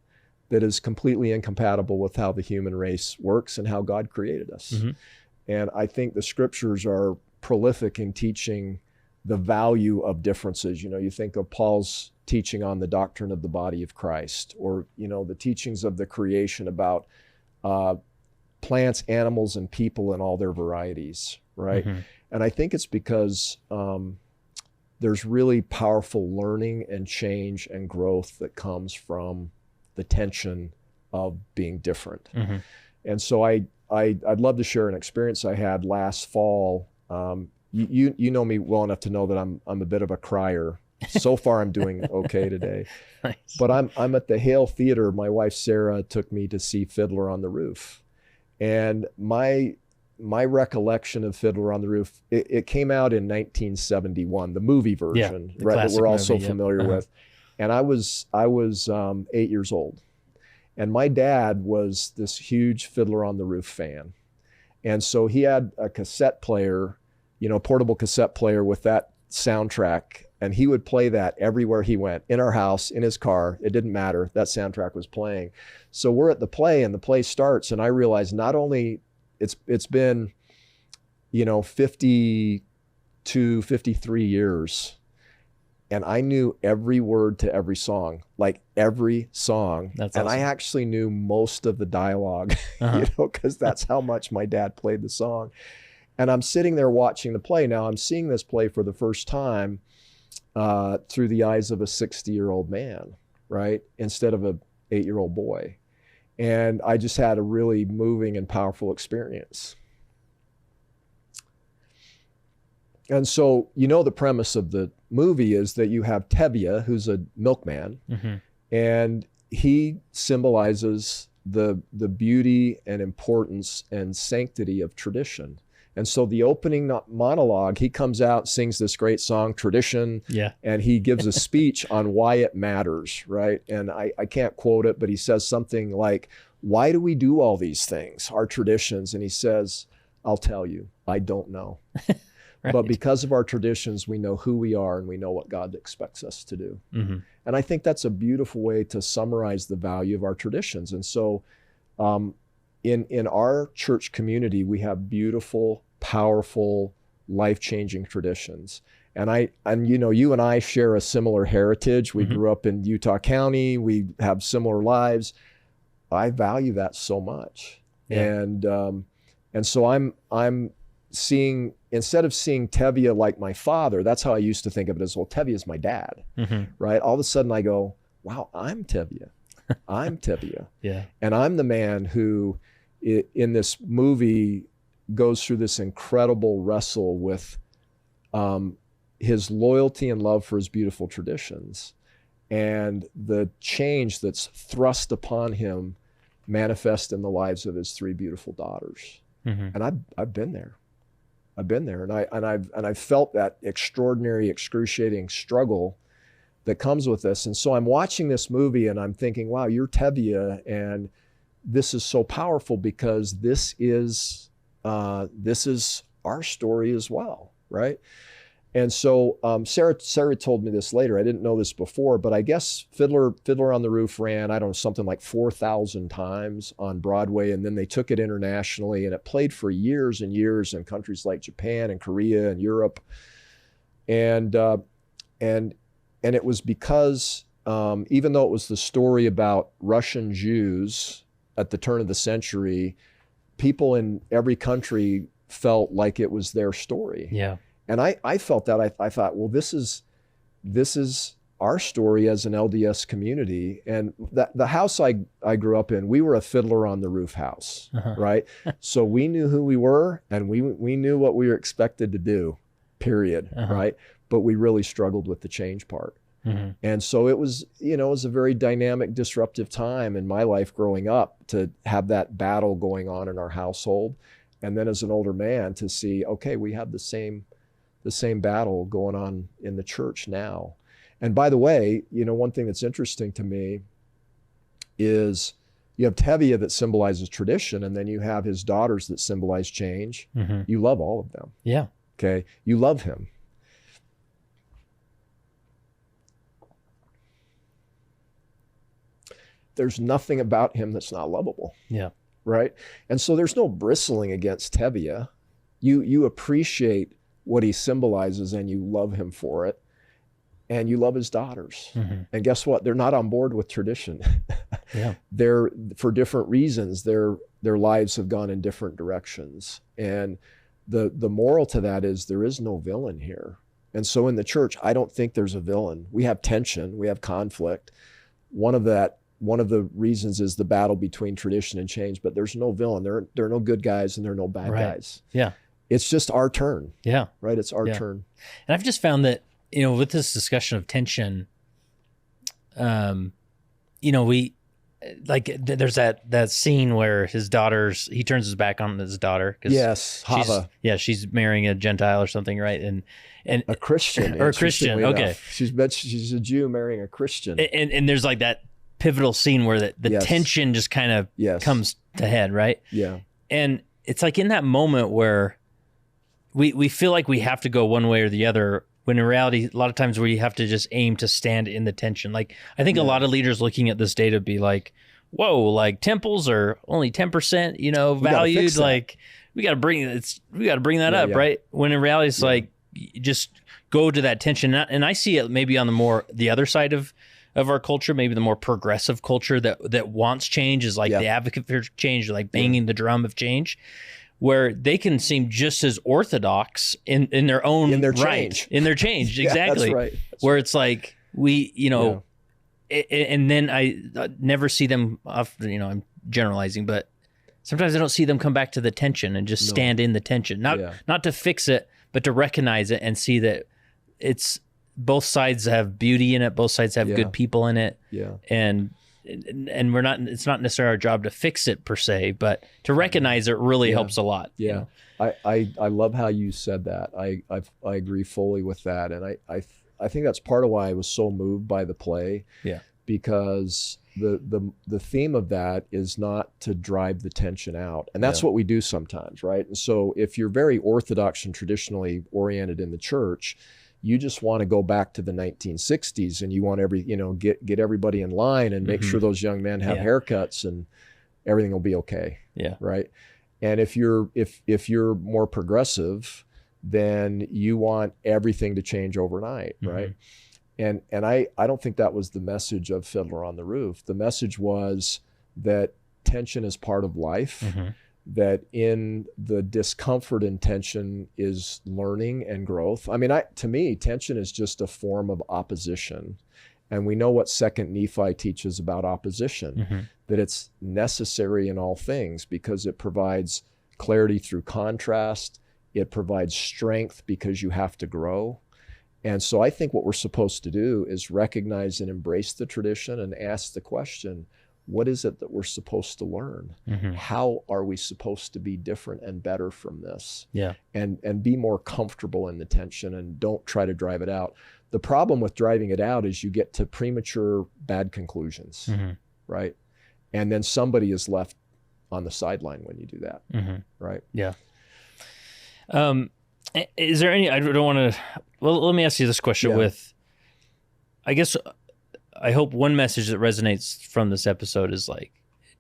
that is completely incompatible with how the human race works and how God created us. And I think the scriptures are prolific in teaching the value of differences. You think of Paul's teaching on the doctrine of the body of Christ, or, the teachings of the creation about plants, animals, and people in all their varieties, right? And I think it's because there's really powerful learning and change and growth that comes from the tension of being different. And so I'd love to share an experience I had last fall. You know me well enough to know that I'm a bit of a crier. So far, I'm doing okay today. Nice. But I'm at the Hale Theater. My wife Sarah took me to see Fiddler on the Roof, and my recollection of Fiddler on the Roof, it came out in 1971, the movie version, right? That we're all so familiar with. And I was 8 years old, and my dad was this huge Fiddler on the Roof fan, and so he had a cassette player, portable cassette player with that soundtrack, and he would play that everywhere he went, in our house, in his car. It didn't matter. That soundtrack was playing. So we're at the play, and the play starts, and I realized not only it's been 52, 53 years, and I knew every word to every song, like every song. That's awesome. And I actually knew most of the dialogue, because that's how much my dad played the song. And I'm sitting there watching the play. Now I'm seeing this play for the first time through the eyes of a 60-year-old man, right? Instead of a 8-year-old boy. And I just had a really moving and powerful experience. And so, the premise of the movie is that you have Tevye, who's a milkman, and he symbolizes the beauty and importance and sanctity of tradition. And so the opening monologue, he comes out, sings this great song, Tradition, and he gives a speech on why it matters, right? And I can't quote it, but he says something like, why do we do all these things, our traditions? And he says, I'll tell you, I don't know. Right. But because of our traditions, we know who we are and we know what God expects us to do. And I think that's a beautiful way to summarize the value of our traditions. And so in our church community, we have beautiful, powerful life-changing traditions. And you and I share a similar heritage. We grew up in Utah County. We have similar lives. I value that so much. Yeah. And so I'm seeing, instead of seeing Tevye like my father, that's how I used to think of it, as, well, Tevye is my dad, right? All of a sudden I go, wow, I'm Tevye. I'm Tevye. Yeah. And I'm the man who in this movie goes through this incredible wrestle with his loyalty and love for his beautiful traditions, and the change that's thrust upon him manifest in the lives of his 3 beautiful daughters. And I've been there. And I've felt that extraordinary, excruciating struggle that comes with this. And so I'm watching this movie and I'm thinking, wow, you're Tevye, and this is so powerful because this is our story as well, right? And so Sarah told me this later. I didn't know this before, but I guess Fiddler on the Roof ran, I don't know, something like 4,000 times on Broadway, and then they took it internationally, and it played for years and years in countries like Japan and Korea and Europe. And it was because even though it was the story about Russian Jews at the turn of the century, people in every country felt like it was their story. Yeah. And I felt that. I thought, well, this is our story as an LDS community. And the house I grew up in, we were a Fiddler on the Roof house, right? So we knew who we were, and we knew what we were expected to do, period, right? But we really struggled with the change part. And so it was, it was a very dynamic, disruptive time in my life growing up to have that battle going on in our household. And then as an older man to see, okay, we have the same battle going on in the church now. And by the way, one thing that's interesting to me is you have Tevye that symbolizes tradition, and then you have his daughters that symbolize change. You love all of them. Yeah. Okay. You love him. There's nothing about him that's not lovable. Yeah. Right. And so there's no bristling against Tevye. You appreciate what he symbolizes, and you love him for it, and you love his daughters. And guess what? They're not on board with tradition. Yeah. They're, for different reasons, their lives have gone in different directions. And the moral to that is there is no villain here. And so in the church, I don't think there's a villain. We have tension, we have conflict. One of the reasons is the battle between tradition and change, but there's no villain. There are no good guys and there are no bad guys. Yeah. It's just our turn. Yeah. Right. It's our turn. And I've just found that, with this discussion of tension, we, like, there's that scene where he turns his back on his daughter. Yes. Hava. She's marrying a Gentile or something. Right. And a Christian. Or a Christian. Okay. She's a Jew marrying a Christian. And there's like that pivotal scene where the tension just kind of comes to head. Right. Yeah. And it's like in that moment where we feel like we have to go one way or the other, when in reality, a lot of times we have to just aim to stand in the tension. Like, I think a lot of leaders looking at this data be like, whoa, like temples are only 10%, valued. Like, we got to bring that up, right? When in reality, it's like, just go to that tension. And I see it maybe on the other side of our culture, maybe the more progressive culture that wants change, is like the advocate for change, like banging the drum of change, where they can seem just as orthodox in their own in their right, change. In their change, exactly. That's right. Where it's like and then I never see them. I'm generalizing, but sometimes I don't see them come back to the tension and just stand in the tension, not to fix it, but to recognize it and see that it's both sides have beauty in it, both sides have good people in it, and it's not necessarily our job to fix it per se, but to recognize it really helps a lot. Yeah. I love how you said that. I agree fully with that. And I think that's part of why I was so moved by the play. Yeah. Because the theme of that is not to drive the tension out. And that's what we do sometimes, right? And so if you're very orthodox and traditionally oriented in the church, you just want to go back to the 1960s, and you want get everybody in line and make sure those young men have haircuts and everything will be okay. Yeah. Right. And if you're more progressive, then you want everything to change overnight, right? And I don't think that was the message of Fiddler on the Roof. The message was that tension is part of life, that in the discomfort and tension is learning and growth. I mean, to me, tension is just a form of opposition. And we know what 2nd Nephi teaches about opposition, that it's necessary in all things because it provides clarity through contrast. It provides strength because you have to grow. And so I think what we're supposed to do is recognize and embrace the tradition and ask the question, what is it that we're supposed to learn? How are we supposed to be different and better from this? And be more comfortable in the tension and don't try to drive it out. The problem with driving it out is you get to premature bad conclusions, right? And then somebody is left on the sideline when you do that, right? Yeah. Is there any, I don't want to, well, let me ask you this question with, I guess, I hope one message that resonates from this episode is like,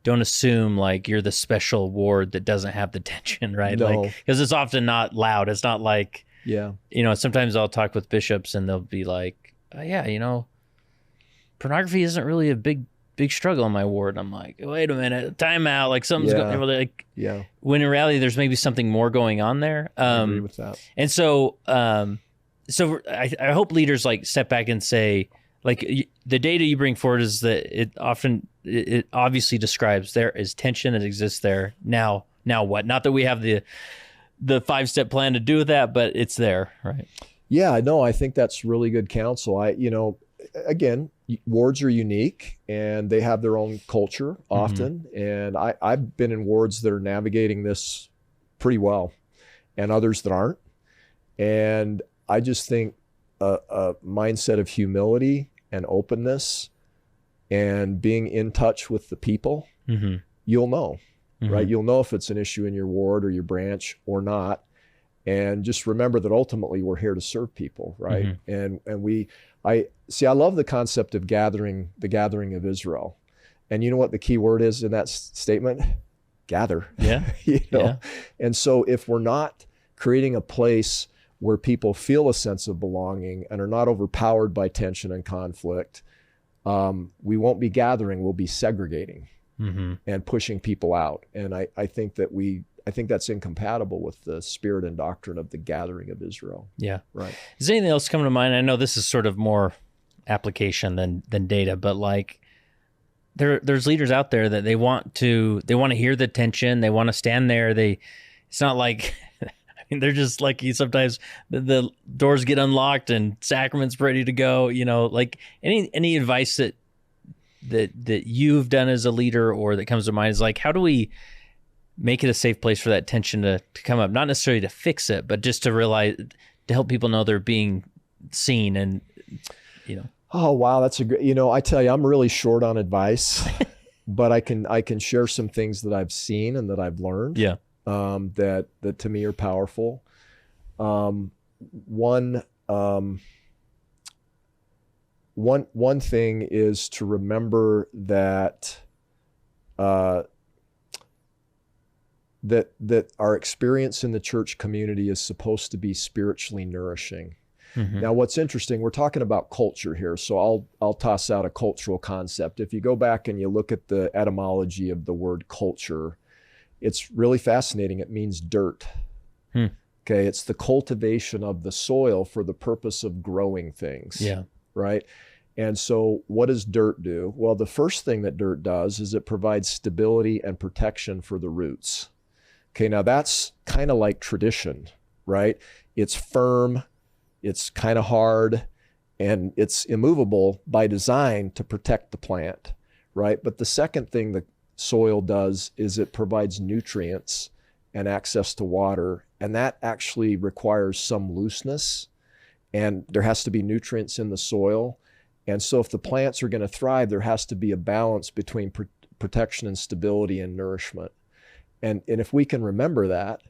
don't assume like you're the special ward that doesn't have the tension, right? No. Like, because it's often not loud. It's not like, sometimes I'll talk with bishops and they'll be like, pornography isn't really a big struggle in my ward. I'm like, wait a minute, time out. Like something's going like, when in reality, there's maybe something more going on there. I agree with that. And so, I hope leaders like step back and say, like the data you bring forward is that it obviously describes there is tension that exists there. Now what? Not that we have the 5-step plan to do that, but it's there, right? Yeah, no, I think that's really good counsel. Again, wards are unique and they have their own culture often. And I've been in wards that are navigating this pretty well and others that aren't. And I just think a mindset of humility and openness and being in touch with the people, you'll know, right? You'll know if it's an issue in your ward or your branch or not. And just remember that ultimately we're here to serve people, right? And I love the concept of the gathering of Israel. And you know what the key word is in that statement? Gather. Yeah. And so if we're not creating a place where people feel a sense of belonging and are not overpowered by tension and conflict, we won't be gathering, we'll be segregating and pushing people out. And I think that's incompatible with the spirit and doctrine of the gathering of Israel. Yeah. Right. Is anything else coming to mind? I know this is sort of more application than data, but like there's leaders out there that they want to hear the tension. They want to stand there. It's not like, they're just like, sometimes the doors get unlocked and sacraments ready to go, like any advice that you've done as a leader or that comes to mind is like, how do we make it a safe place for that tension to come up? Not necessarily to fix it, but just to realize, to help people know they're being seen and, Oh, wow. That's a great, I tell you, I'm really short on advice, but I can share some things that I've seen and that I've learned. Yeah. That to me are powerful. One thing is to remember that that our experience in the church community is supposed to be spiritually nourishing. Now, what's interesting, we're talking about culture here, so I'll toss out a cultural concept. If you go back and you look at the etymology of the word culture, it's really fascinating. It means dirt. Okay, it's the cultivation of the soil for the purpose of growing things. Yeah. Right? And so what does dirt do? Well, the first thing that dirt does is it provides stability and protection for the roots. Okay, now that's kind of like tradition, right? It's firm, it's kind of hard, and it's immovable by design to protect the plant, right? But the second thing the soil does is it provides nutrients and access to water, and that actually requires some looseness, and there has to be nutrients in the soil. And so if the plants are going to thrive, there has to be a balance between protection and stability and nourishment. And if we can remember that,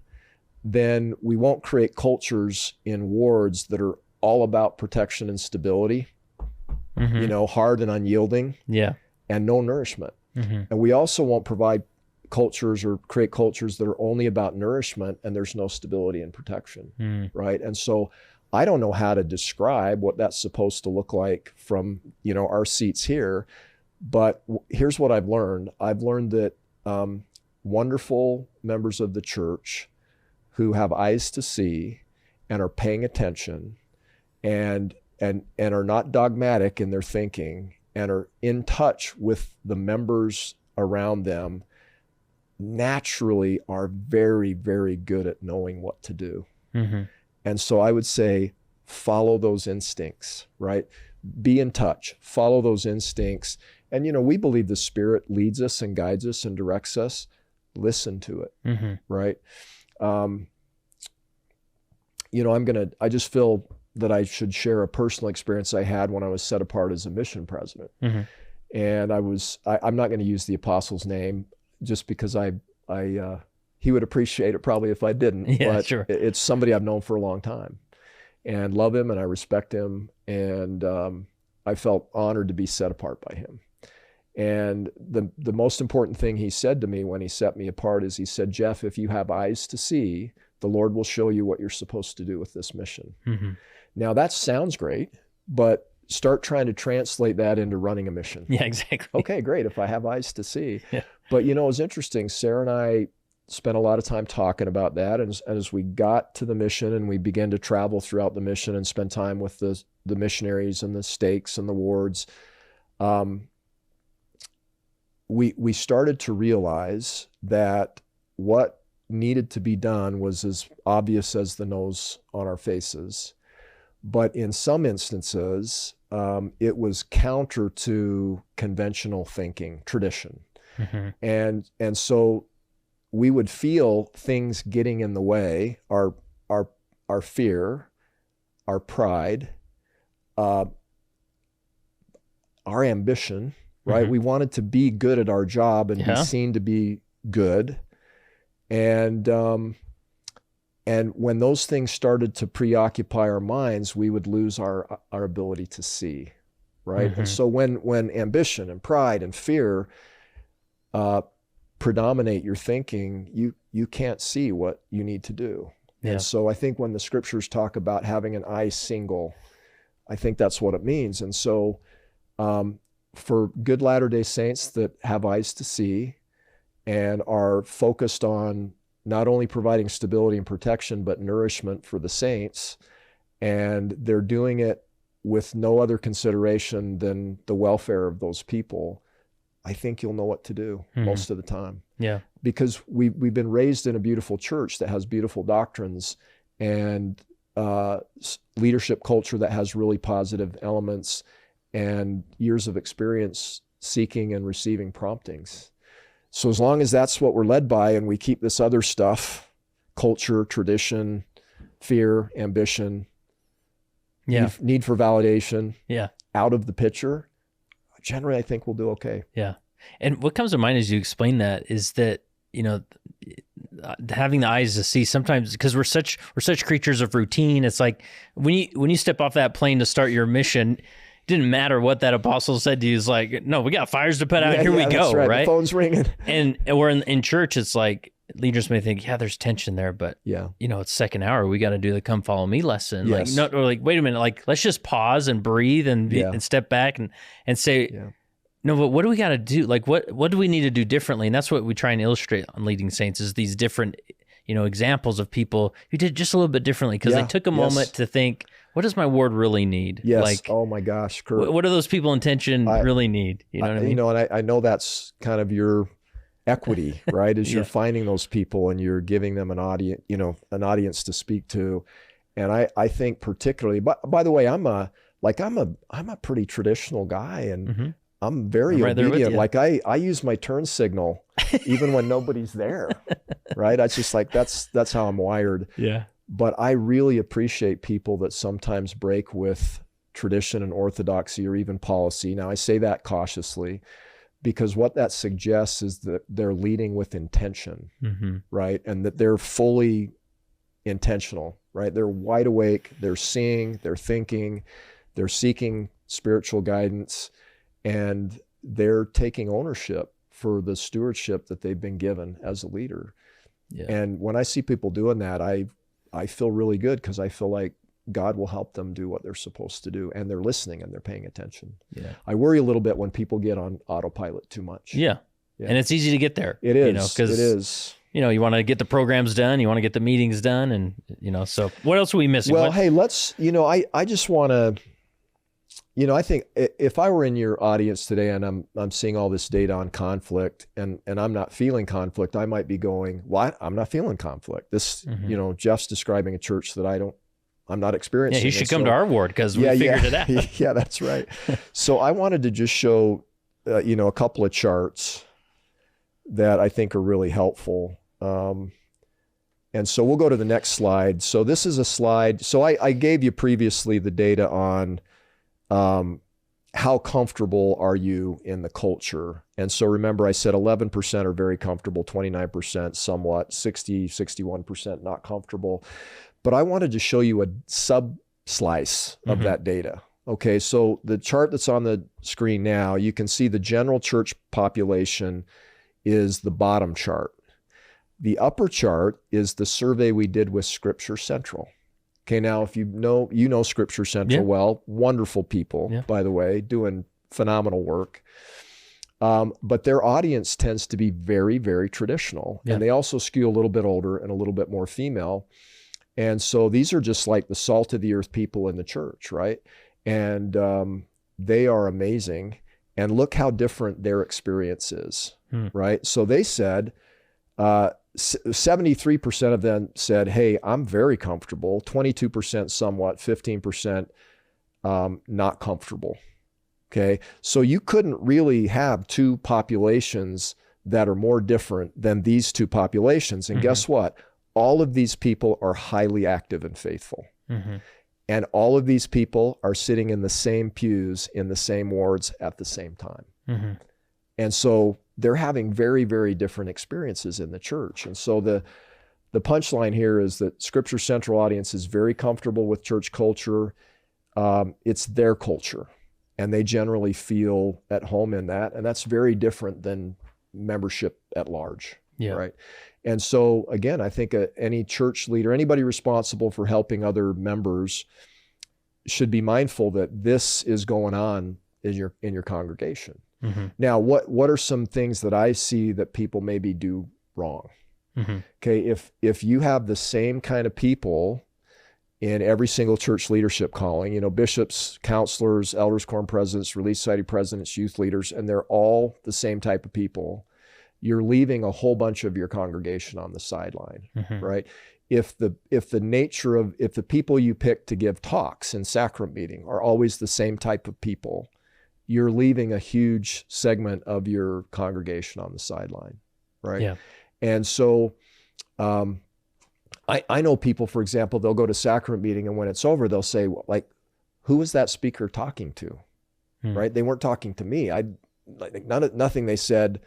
then we won't create cultures in wards that are all about protection and stability, hard and unyielding, and no nourishment. And we also won't provide cultures or create cultures that are only about nourishment, and there's no stability and protection, right? And so I don't know how to describe what that's supposed to look like from, our seats here, but here's what I've learned. I've learned that wonderful members of the church who have eyes to see and are paying attention and are not dogmatic in their thinking and are in touch with the members around them naturally are very, very good at knowing what to do. And so I would say, follow those instincts, right? Be in touch, follow those instincts. And, we believe the Spirit leads us and guides us and directs us. Listen to it, right? I just feel that I should share a personal experience I had when I was set apart as a mission president. And I'm not going to use the apostle's name just because he would appreciate it probably if I didn't, but sure. It's somebody I've known for a long time and love him and I respect him. And I felt honored to be set apart by him. And the most important thing he said to me when he set me apart is he said, Jeff, if you have eyes to see, the Lord will show you what you're supposed to do with this mission. Now that sounds great, but start trying to translate that into running a mission. Yeah, exactly. Okay, great. If I have eyes to see. Yeah. But it was interesting. Sarah and I spent a lot of time talking about that. And as we got to the mission and we began to travel throughout the mission and spend time with the missionaries and the stakes and the wards, we started to realize that what needed to be done was as obvious as the nose on our faces. But in some instances, it was counter to conventional thinking, tradition. And so we would feel things getting in the way, our fear, our pride, our ambition, right? We wanted to be good at our job and be seen to be good. And when those things started to preoccupy our minds, we would lose our ability to see, right? And so when ambition and pride and fear predominate your thinking, you can't see what you need to do. And so I think when the scriptures talk about having an eye single, I think that's what it means. And so for good Latter-day Saints that have eyes to see and are focused on not only providing stability and protection, but nourishment for the saints, and they're doing it with no other consideration than the welfare of those people, I think you'll know what to do most of the time. Yeah. Because we've been raised in a beautiful church that has beautiful doctrines and leadership culture that has really positive elements and years of experience seeking and receiving promptings. So as long as that's what we're led by and we keep this other stuff, culture, tradition, fear, ambition, need for validation out of the picture, generally I think we'll do okay. Yeah. And what comes to mind as you explain that is that, having the eyes to see sometimes, because we're such creatures of routine. It's like when you step off that plane to start your mission, it didn't matter what that apostle said to you. It's like, no, we got fires to put out. Here we go. Right. The phone's ringing. And we're in church. It's like leaders may think, there's tension there, but it's second hour. We got to do the come follow me lesson. Yes. Or wait a minute. Like, let's just pause and breathe and step back and say, no, but what do we got to do? Like, what do we need to do differently? And that's what we try and illustrate on Leading Saints is these different, examples of people who did just a little bit differently because they took a moment to think, what does my ward really need? Yes. Like, oh my gosh, Kurt. What do those people in tension really need? You know what I mean? And I know that's kind of your equity, right? As you're finding those people and you're giving them an audience to speak to. And I think particularly, by the way, I'm a pretty traditional guy and I'm very obedient. Like I use my turn signal even when nobody's there, right? I just like, that's how I'm wired. Yeah. But I really appreciate people that sometimes break with tradition and orthodoxy or even policy. Now I say that cautiously because what that suggests is that they're leading with intention, right? And that they're fully intentional, right? They're wide awake, they're seeing, they're thinking, they're seeking spiritual guidance, and they're taking ownership for the stewardship that they've been given as a leader. Yeah. And when I see people doing that, I feel really good, because I feel like God will help them do what they're supposed to do, and they're listening and they're paying attention. Yeah. I worry a little bit when people get on autopilot too much. Yeah. And it's easy to get there. It is. You know, 'cause, it is. you know, you want to get the programs done, you want to get the meetings done, and, you know, so what else are we missing? Well, hey, let's, you know, I just want to, you know, I think if I were in your audience today and I'm seeing all this data on conflict, and I'm not feeling conflict, I might be going, what? I'm not feeling conflict. This, you know, Jeff's describing a church that I'm not experiencing. Yeah, you should come to our ward, because we figured it out. Yeah, that's right. So I wanted to just show, you know, a couple of charts that I think are really helpful. And so we'll go to the next slide. So this is a slide. So I gave you previously the data on how comfortable are you in the culture. And so remember, I said 11% are very comfortable, 29% somewhat, 61% not comfortable. But I wanted to show you a sub-slice of that data. Okay, so the chart that's on the screen now, you can see the general church population is the bottom chart. The upper chart is the survey we did with Scripture Central. Okay, now if you know Scripture Central well, wonderful people, by the way, doing phenomenal work. But their audience tends to be very, very traditional. And they also skew a little bit older and a little bit more female. And so these are just like the salt of the earth people in the church, right? And they are amazing. And look how different their experience is, right? So they said, 73% of them said, hey, I'm very comfortable. 22% somewhat, 15% not comfortable. Okay. So you couldn't really have two populations that are more different than these two populations. And guess what? All of these people are highly active and faithful. And all of these people are sitting in the same pews in the same wards at the same time. And so they're having very, very different experiences in the church. And so the punchline here is that Scripture Central audience is very comfortable with church culture. It's their culture, and they generally feel at home in that. And that's very different than membership at large, right? And so again, I think any church leader, anybody responsible for helping other members, should be mindful that this is going on in your congregation. Now, what are some things that I see that people maybe do wrong? Okay, if you have the same kind of people in every single church leadership calling, you know, bishops, counselors, elders, quorum presidents, Relief Society presidents, youth leaders, and they're all the same type of people, you're leaving a whole bunch of your congregation on the sideline, right? If the people you pick to give talks in sacrament meeting are always the same type of people, you're leaving a huge segment of your congregation on the sideline, right? And so I know people, for example, they'll go to sacrament meeting, and when it's over, they'll say, well, like, who was that speaker talking to, right? They weren't talking to me. Nothing they said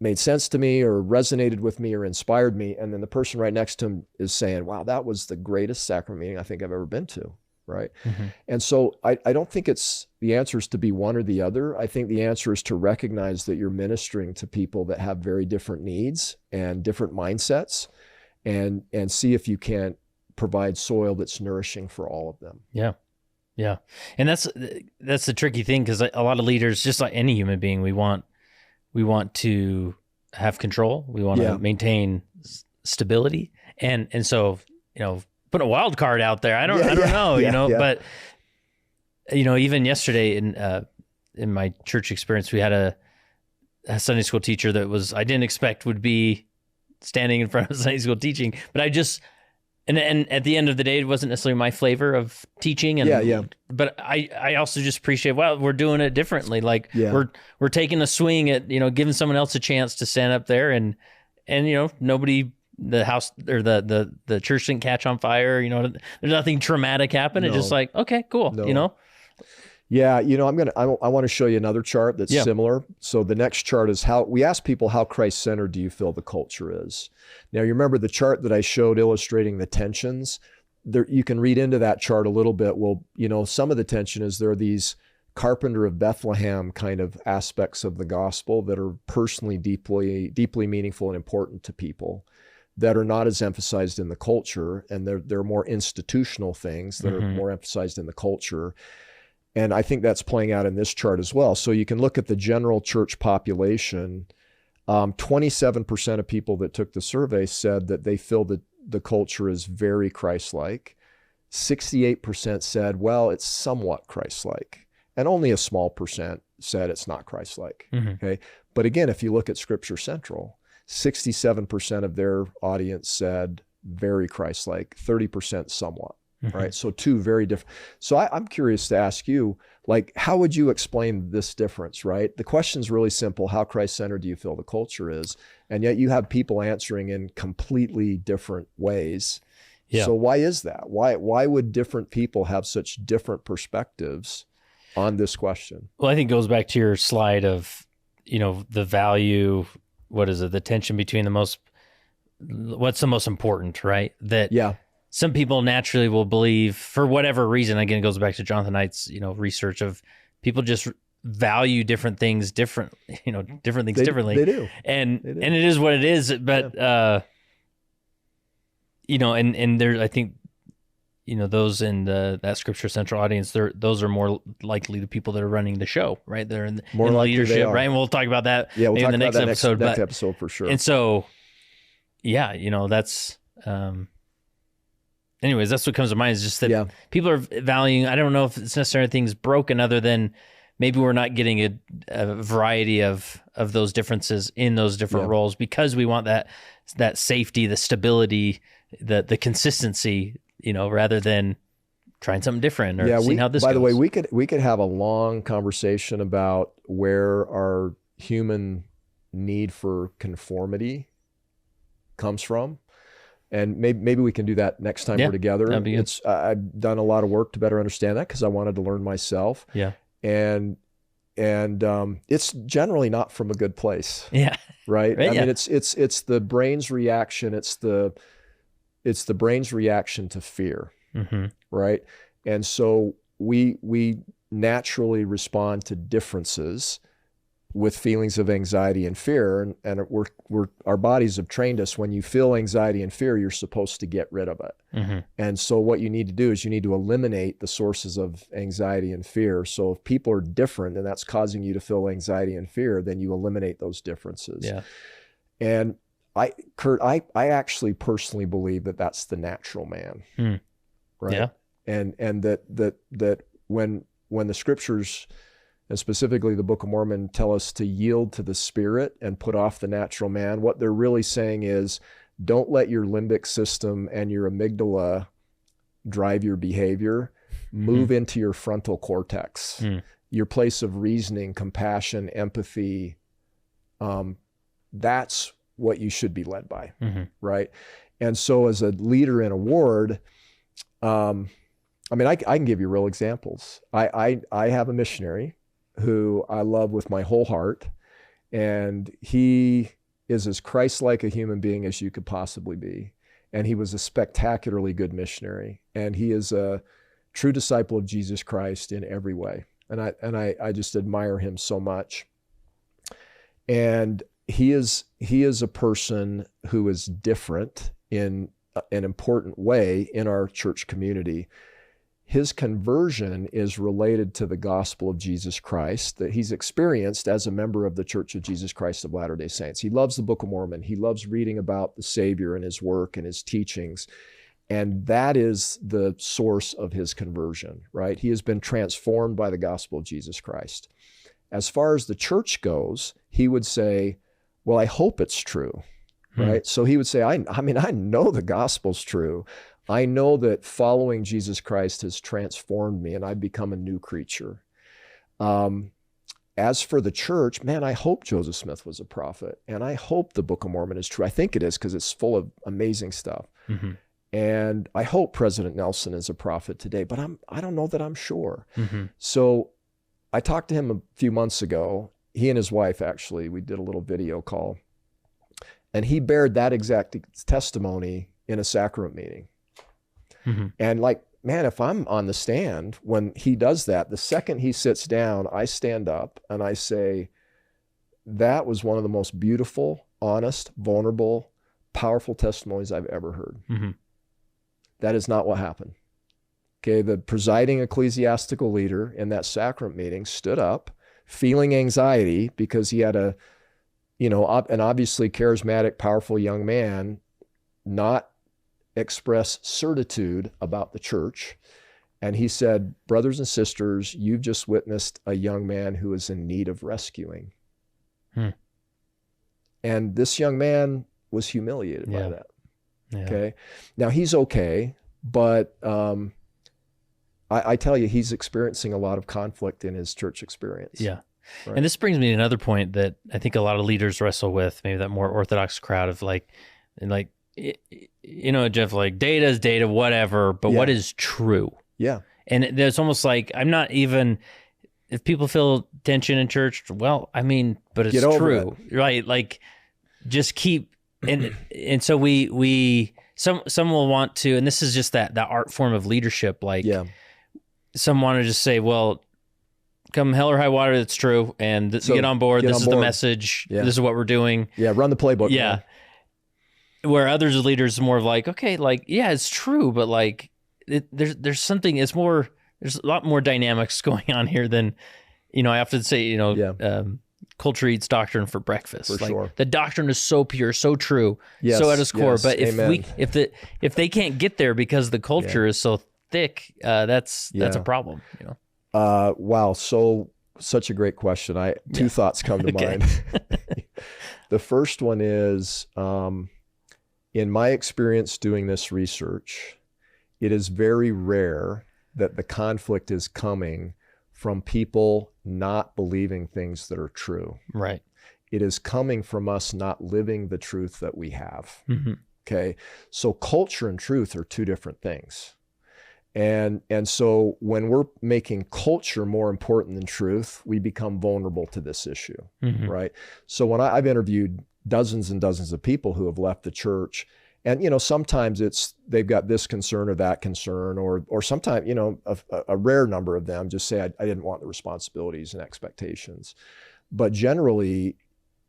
made sense to me or resonated with me or inspired me. And then the person right next to him is saying, wow, that was the greatest sacrament meeting I think I've ever been to, right? And so I don't think the answer is to be one or the other. I think the answer is to recognize that you're ministering to people that have very different needs and different mindsets, and see if you can't provide soil that's nourishing for all of them. Yeah. And that's the tricky thing, because a lot of leaders, just like any human being, we want to have control. We want to maintain stability. And so, you know, put a wild card out there. I don't know, you know, but, you know, even yesterday in my church experience, we had a Sunday school teacher that I didn't expect would be standing in front of Sunday school teaching, but and at the end of the day, it wasn't necessarily my flavor of teaching. And but I also just appreciate, well, we're doing it differently. Like we're taking a swing at, you know, giving someone else a chance to stand up there, and you know, the house or the church didn't catch on fire. You know, there's nothing traumatic happened. It's just like, okay, cool. You know? Yeah. You know, I want to show you another chart that's similar. So the next chart is how we ask people, how Christ-centered do you feel the culture is? Now, you remember the chart that I showed illustrating the tensions there, you can read into that chart a little bit. Well, you know, some of the tension is there are these carpenter of Bethlehem kind of aspects of the gospel that are personally deeply meaningful and important to people, that are not as emphasized in the culture, and they're more institutional things that are more emphasized in the culture. And I think that's playing out in this chart as well. So you can look at the general church population. 27% of people that took the survey said that they feel that the culture is very Christ-like. 68% said, well, it's somewhat Christ-like. And only a small percent said it's not Christ-like. Okay. But again, if you look at Scripture Central, 67% of their audience said very Christ-like, 30% somewhat. Right. So two very different. So I'm curious to ask you, like, how would you explain this difference, right? The question's really simple. How Christ-centered do you feel the culture is? And yet you have people answering in completely different ways. Yeah. So why is that? Why would different people have such different perspectives on this question? Well, I think it goes back to your slide of, the value, what is it? The tension between what's the most important, right? That some people naturally will believe, for whatever reason, again, it goes back to Jonathan Knight's, research of people just value different things differently. They do. And it is what it is. But, and there, I think, those in that Scripture Central audience, those are more likely the people that are running the show, right? They're in leadership, right? And we'll talk about that in the next episode. Next episode for sure. And so, that's... anyways, that's what comes to mind, is just that people are valuing, I don't know if it's necessarily things broken, other than maybe we're not getting a variety of those differences in those different roles, because we want that safety, the stability, the consistency, rather than trying something different or seeing how this goes. By the way, we could have a long conversation about where our human need for conformity comes from. And maybe we can do that next time we're together. I've done a lot of work to better understand that, because I wanted to learn myself. Yeah. And it's generally not from a good place. Yeah. Right. I mean, it's the brain's reaction. It's the brain's reaction to fear. Right. And so we naturally respond to differences with feelings of anxiety and fear, and our bodies have trained us, when you feel anxiety and fear, you're supposed to get rid of it. And so what you need to do is you need to eliminate the sources of anxiety and fear. So if people are different and that's causing you to feel anxiety and fear, then you eliminate those differences. Yeah. And Kurt, I actually personally believe that that's the natural man. Right. Yeah. And that when the Scriptures, and specifically the Book of Mormon, tell us to yield to the Spirit and put off the natural man, what they're really saying is, don't let your limbic system and your amygdala drive your behavior. Move into your frontal cortex, your place of reasoning, compassion, empathy. That's what you should be led by, right? And so as a leader in a ward, I can give you real examples. I have a missionary who I love with my whole heart, and he is as Christ-like a human being as you could possibly be. And he was a spectacularly good missionary, and he is a true disciple of Jesus Christ in every way. And I just admire him so much. And he is a person who is different in an important way in our church community. His conversion is related to the gospel of Jesus Christ that he's experienced as a member of the Church of Jesus Christ of Latter-day Saints. He loves the Book of Mormon. He loves reading about the Savior and his work and his teachings. And that is the source of his conversion, right? He has been transformed by the gospel of Jesus Christ. As far as the church goes, he would say, well, I hope it's true, right? So he would say, I know the gospel's true. I know that following Jesus Christ has transformed me and I've become a new creature. As for the church, man, I hope Joseph Smith was a prophet, and I hope the Book of Mormon is true. I think it is, because it's full of amazing stuff. And I hope President Nelson is a prophet today, but I don't know that I'm sure. So I talked to him a few months ago. He and his wife, actually, we did a little video call, and he bared that exact testimony in a sacrament meeting. And like man, if I'm on the stand when he does that, the second he sits down, I stand up and I say, that was one of the most beautiful, honest, vulnerable, powerful testimonies I've ever heard. Mm-hmm. That is not what happened. Okay, the presiding ecclesiastical leader in that sacrament meeting stood up, feeling anxiety because he had an obviously charismatic, powerful young man not express certitude about the church. And he said, brothers and sisters, you've just witnessed a young man who is in need of rescuing. And this young man was humiliated by that. Yeah. Okay. Now he's okay, but I tell you, he's experiencing a lot of conflict in his church experience. Yeah. Right. And this brings me to another point that I think a lot of leaders wrestle with, maybe that more orthodox crowd of Jeff, like data is data, whatever, but what is true? Yeah. And there's almost like, I'm not even, if people feel tension in church, well, I mean, but it's true, right? Like just keep, and so some will want to, and this is just that art form of leadership. Like some want to just say, well, come hell or high water, that's true. And get on board. This is the message. Yeah. This is what we're doing. Yeah. Run the playbook. Yeah. Man. Where others are leaders more of like, okay, like, yeah, it's true, but like there's something, there's a lot more dynamics going on here than, I often say, culture eats doctrine for breakfast. For sure. The doctrine is so pure, so true, so at its core. But if they can't get there because the culture is so thick, that's a problem. Wow. Such a great question. Two thoughts come to mind. The first one is, in my experience doing this research, it is very rare that the conflict is coming from people not believing things that are true. Right. It is coming from us not living the truth that we have. Mm-hmm. Okay. So culture and truth are two different things. And so when we're making culture more important than truth, we become vulnerable to this issue. Mm-hmm. Right. So when I've interviewed dozens and dozens of people who have left the church, and sometimes they've got this concern or that concern, or sometimes a rare number of them just say I didn't want the responsibilities and expectations. But generally,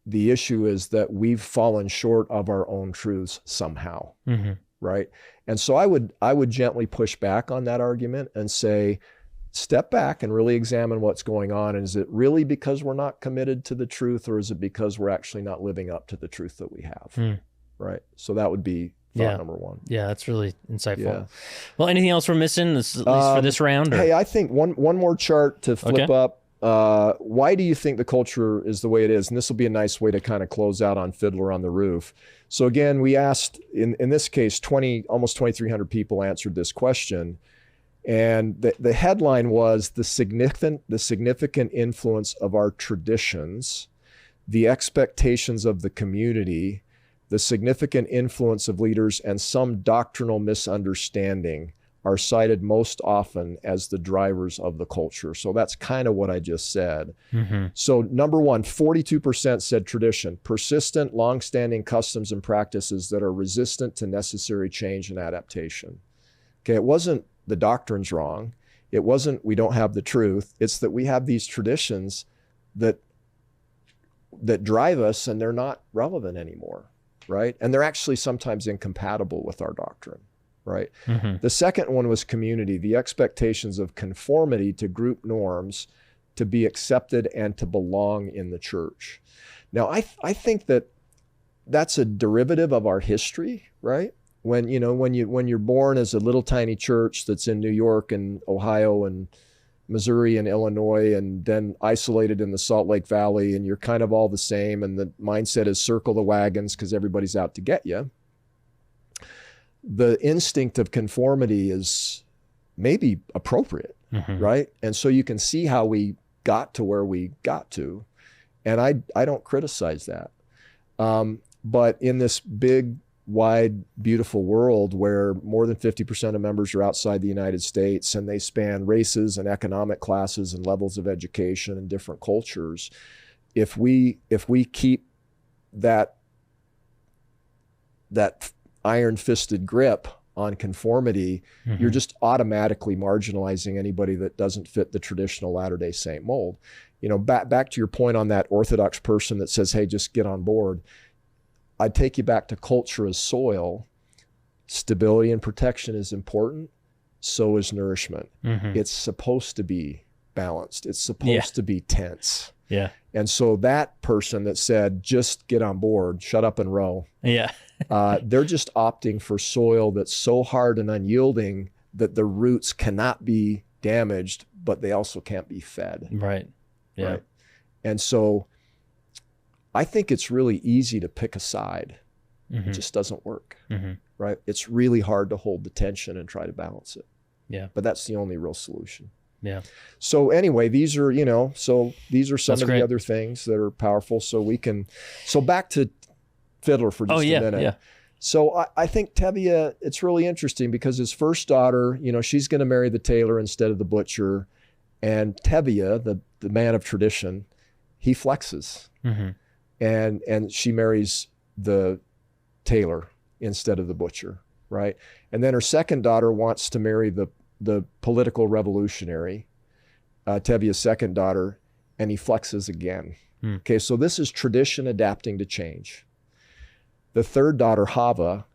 the issue is that we've fallen short of our own truths somehow. Mm-hmm. Right. And so I would gently push back on that argument and say, step back and really examine what's going on. And is it really because we're not committed to the truth, or is it because we're actually not living up to the truth that we have? Mm. Right. So that would be thought number one. Yeah, that's really insightful. Yeah. Well, anything else we're missing, at least for this round? Or? Hey, I think one more chart to flip up. Why do you think the culture is the way it is? And this will be a nice way to kind of close out on Fiddler on the Roof. So again, we asked, in this case, almost 2,300 people answered this question. And the headline was the significant influence of our traditions, the expectations of the community, the significant influence of leaders, and some doctrinal misunderstanding are cited most often as the drivers of the culture. So that's kind of what I just said. Mm-hmm. So number one, 42% said tradition, persistent, longstanding customs and practices that are resistant to necessary change and adaptation. Okay, it wasn't the doctrine's wrong. It wasn't we don't have the truth. It's that we have these traditions that drive us, and they're not relevant anymore, right? And they're actually sometimes incompatible with our doctrine. Right. Mm-hmm. The second one was community, the expectations of conformity to group norms, to be accepted and to belong in the church. Now, I think that's a derivative of our history, right? When you're born as a little tiny church that's in New York and Ohio and Missouri and Illinois, and then isolated in the Salt Lake Valley, and you're kind of all the same, and the mindset is circle the wagons because everybody's out to get you. The instinct of conformity is maybe appropriate, mm-hmm. right? And so you can see how we got to where we got to. And I don't criticize that. But in this big, wide, beautiful world where more than 50% of members are outside the United States, and they span races and economic classes and levels of education and different cultures, if we keep that iron-fisted grip on conformity, you're just automatically marginalizing anybody that doesn't fit the traditional Latter-day Saint mold. You know, back to your point on that Orthodox person that says, hey, just get on board. I'd take you back to culture as soil. Stability and protection is important. So is nourishment. It's supposed to be balanced. It's supposed to be tense. Yeah. And so that person that said, just get on board, shut up and row. Yeah. They're just opting for soil that's so hard and unyielding that the roots cannot be damaged, but they also can't be fed. Right. Yeah. Right? And so I think it's really easy to pick a side. It just doesn't work. Right? It's really hard to hold the tension and try to balance it. Yeah. But that's the only real solution. Yeah. So anyway, these are, you know, so these are some That's of great. the other things that are powerful. So back to Fiddler for just a minute. Yeah. So I think Tevye, it's really interesting because his first daughter, you know, she's going to marry the tailor instead of the butcher. And Tevye, the man of tradition, he flexes. And she marries the tailor instead of the butcher, right? And then her second daughter wants to marry the political revolutionary, Tevye's second daughter, and he flexes again. Okay, so this is tradition adapting to change. The third daughter, Hava,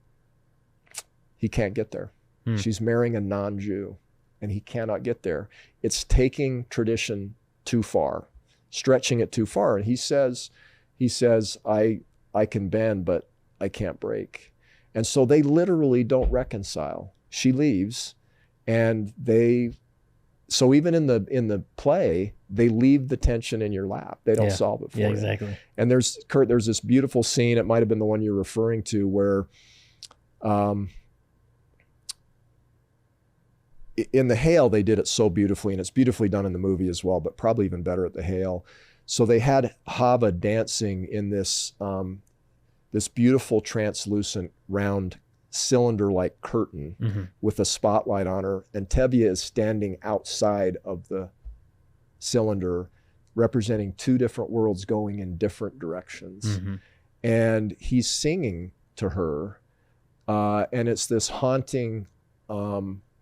he can't get there. She's marrying a non-Jew, and he cannot get there. It's taking tradition too far, stretching it too far. And he says, I can bend, but I can't break. And so they literally don't reconcile. She leaves, and so even in the play, they leave the tension in your lap. They don't solve it for you. Exactly. And there's this beautiful scene, it might've been the one you're referring to, where in The Hail, they did it so beautifully, and it's beautifully done in the movie as well, but probably even better at The Hail. So they had Hava dancing in this beautiful translucent round cylinder-like curtain with a spotlight on her, and Tevye is standing outside of the cylinder, representing two different worlds going in different directions. And he's singing to her, and it's this haunting,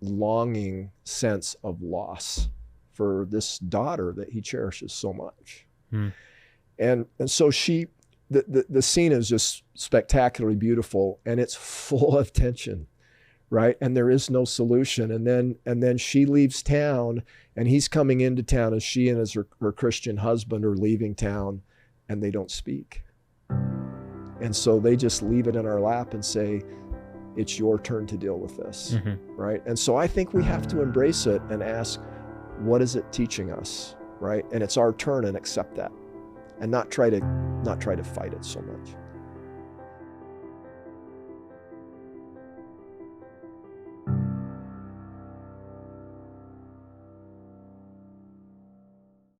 longing sense of loss for this daughter that he cherishes so much. And so the scene is just spectacularly beautiful, and it's full of tension, right? And there is no solution. And then she leaves town, and he's coming into town, and she and her Christian husband are leaving town, and they don't speak. And so they just leave it in our lap and say, it's your turn to deal with this, right? And so I think we have to embrace it and ask, what is it teaching us, right? And it's our turn, and accept that, and not try to fight it so much.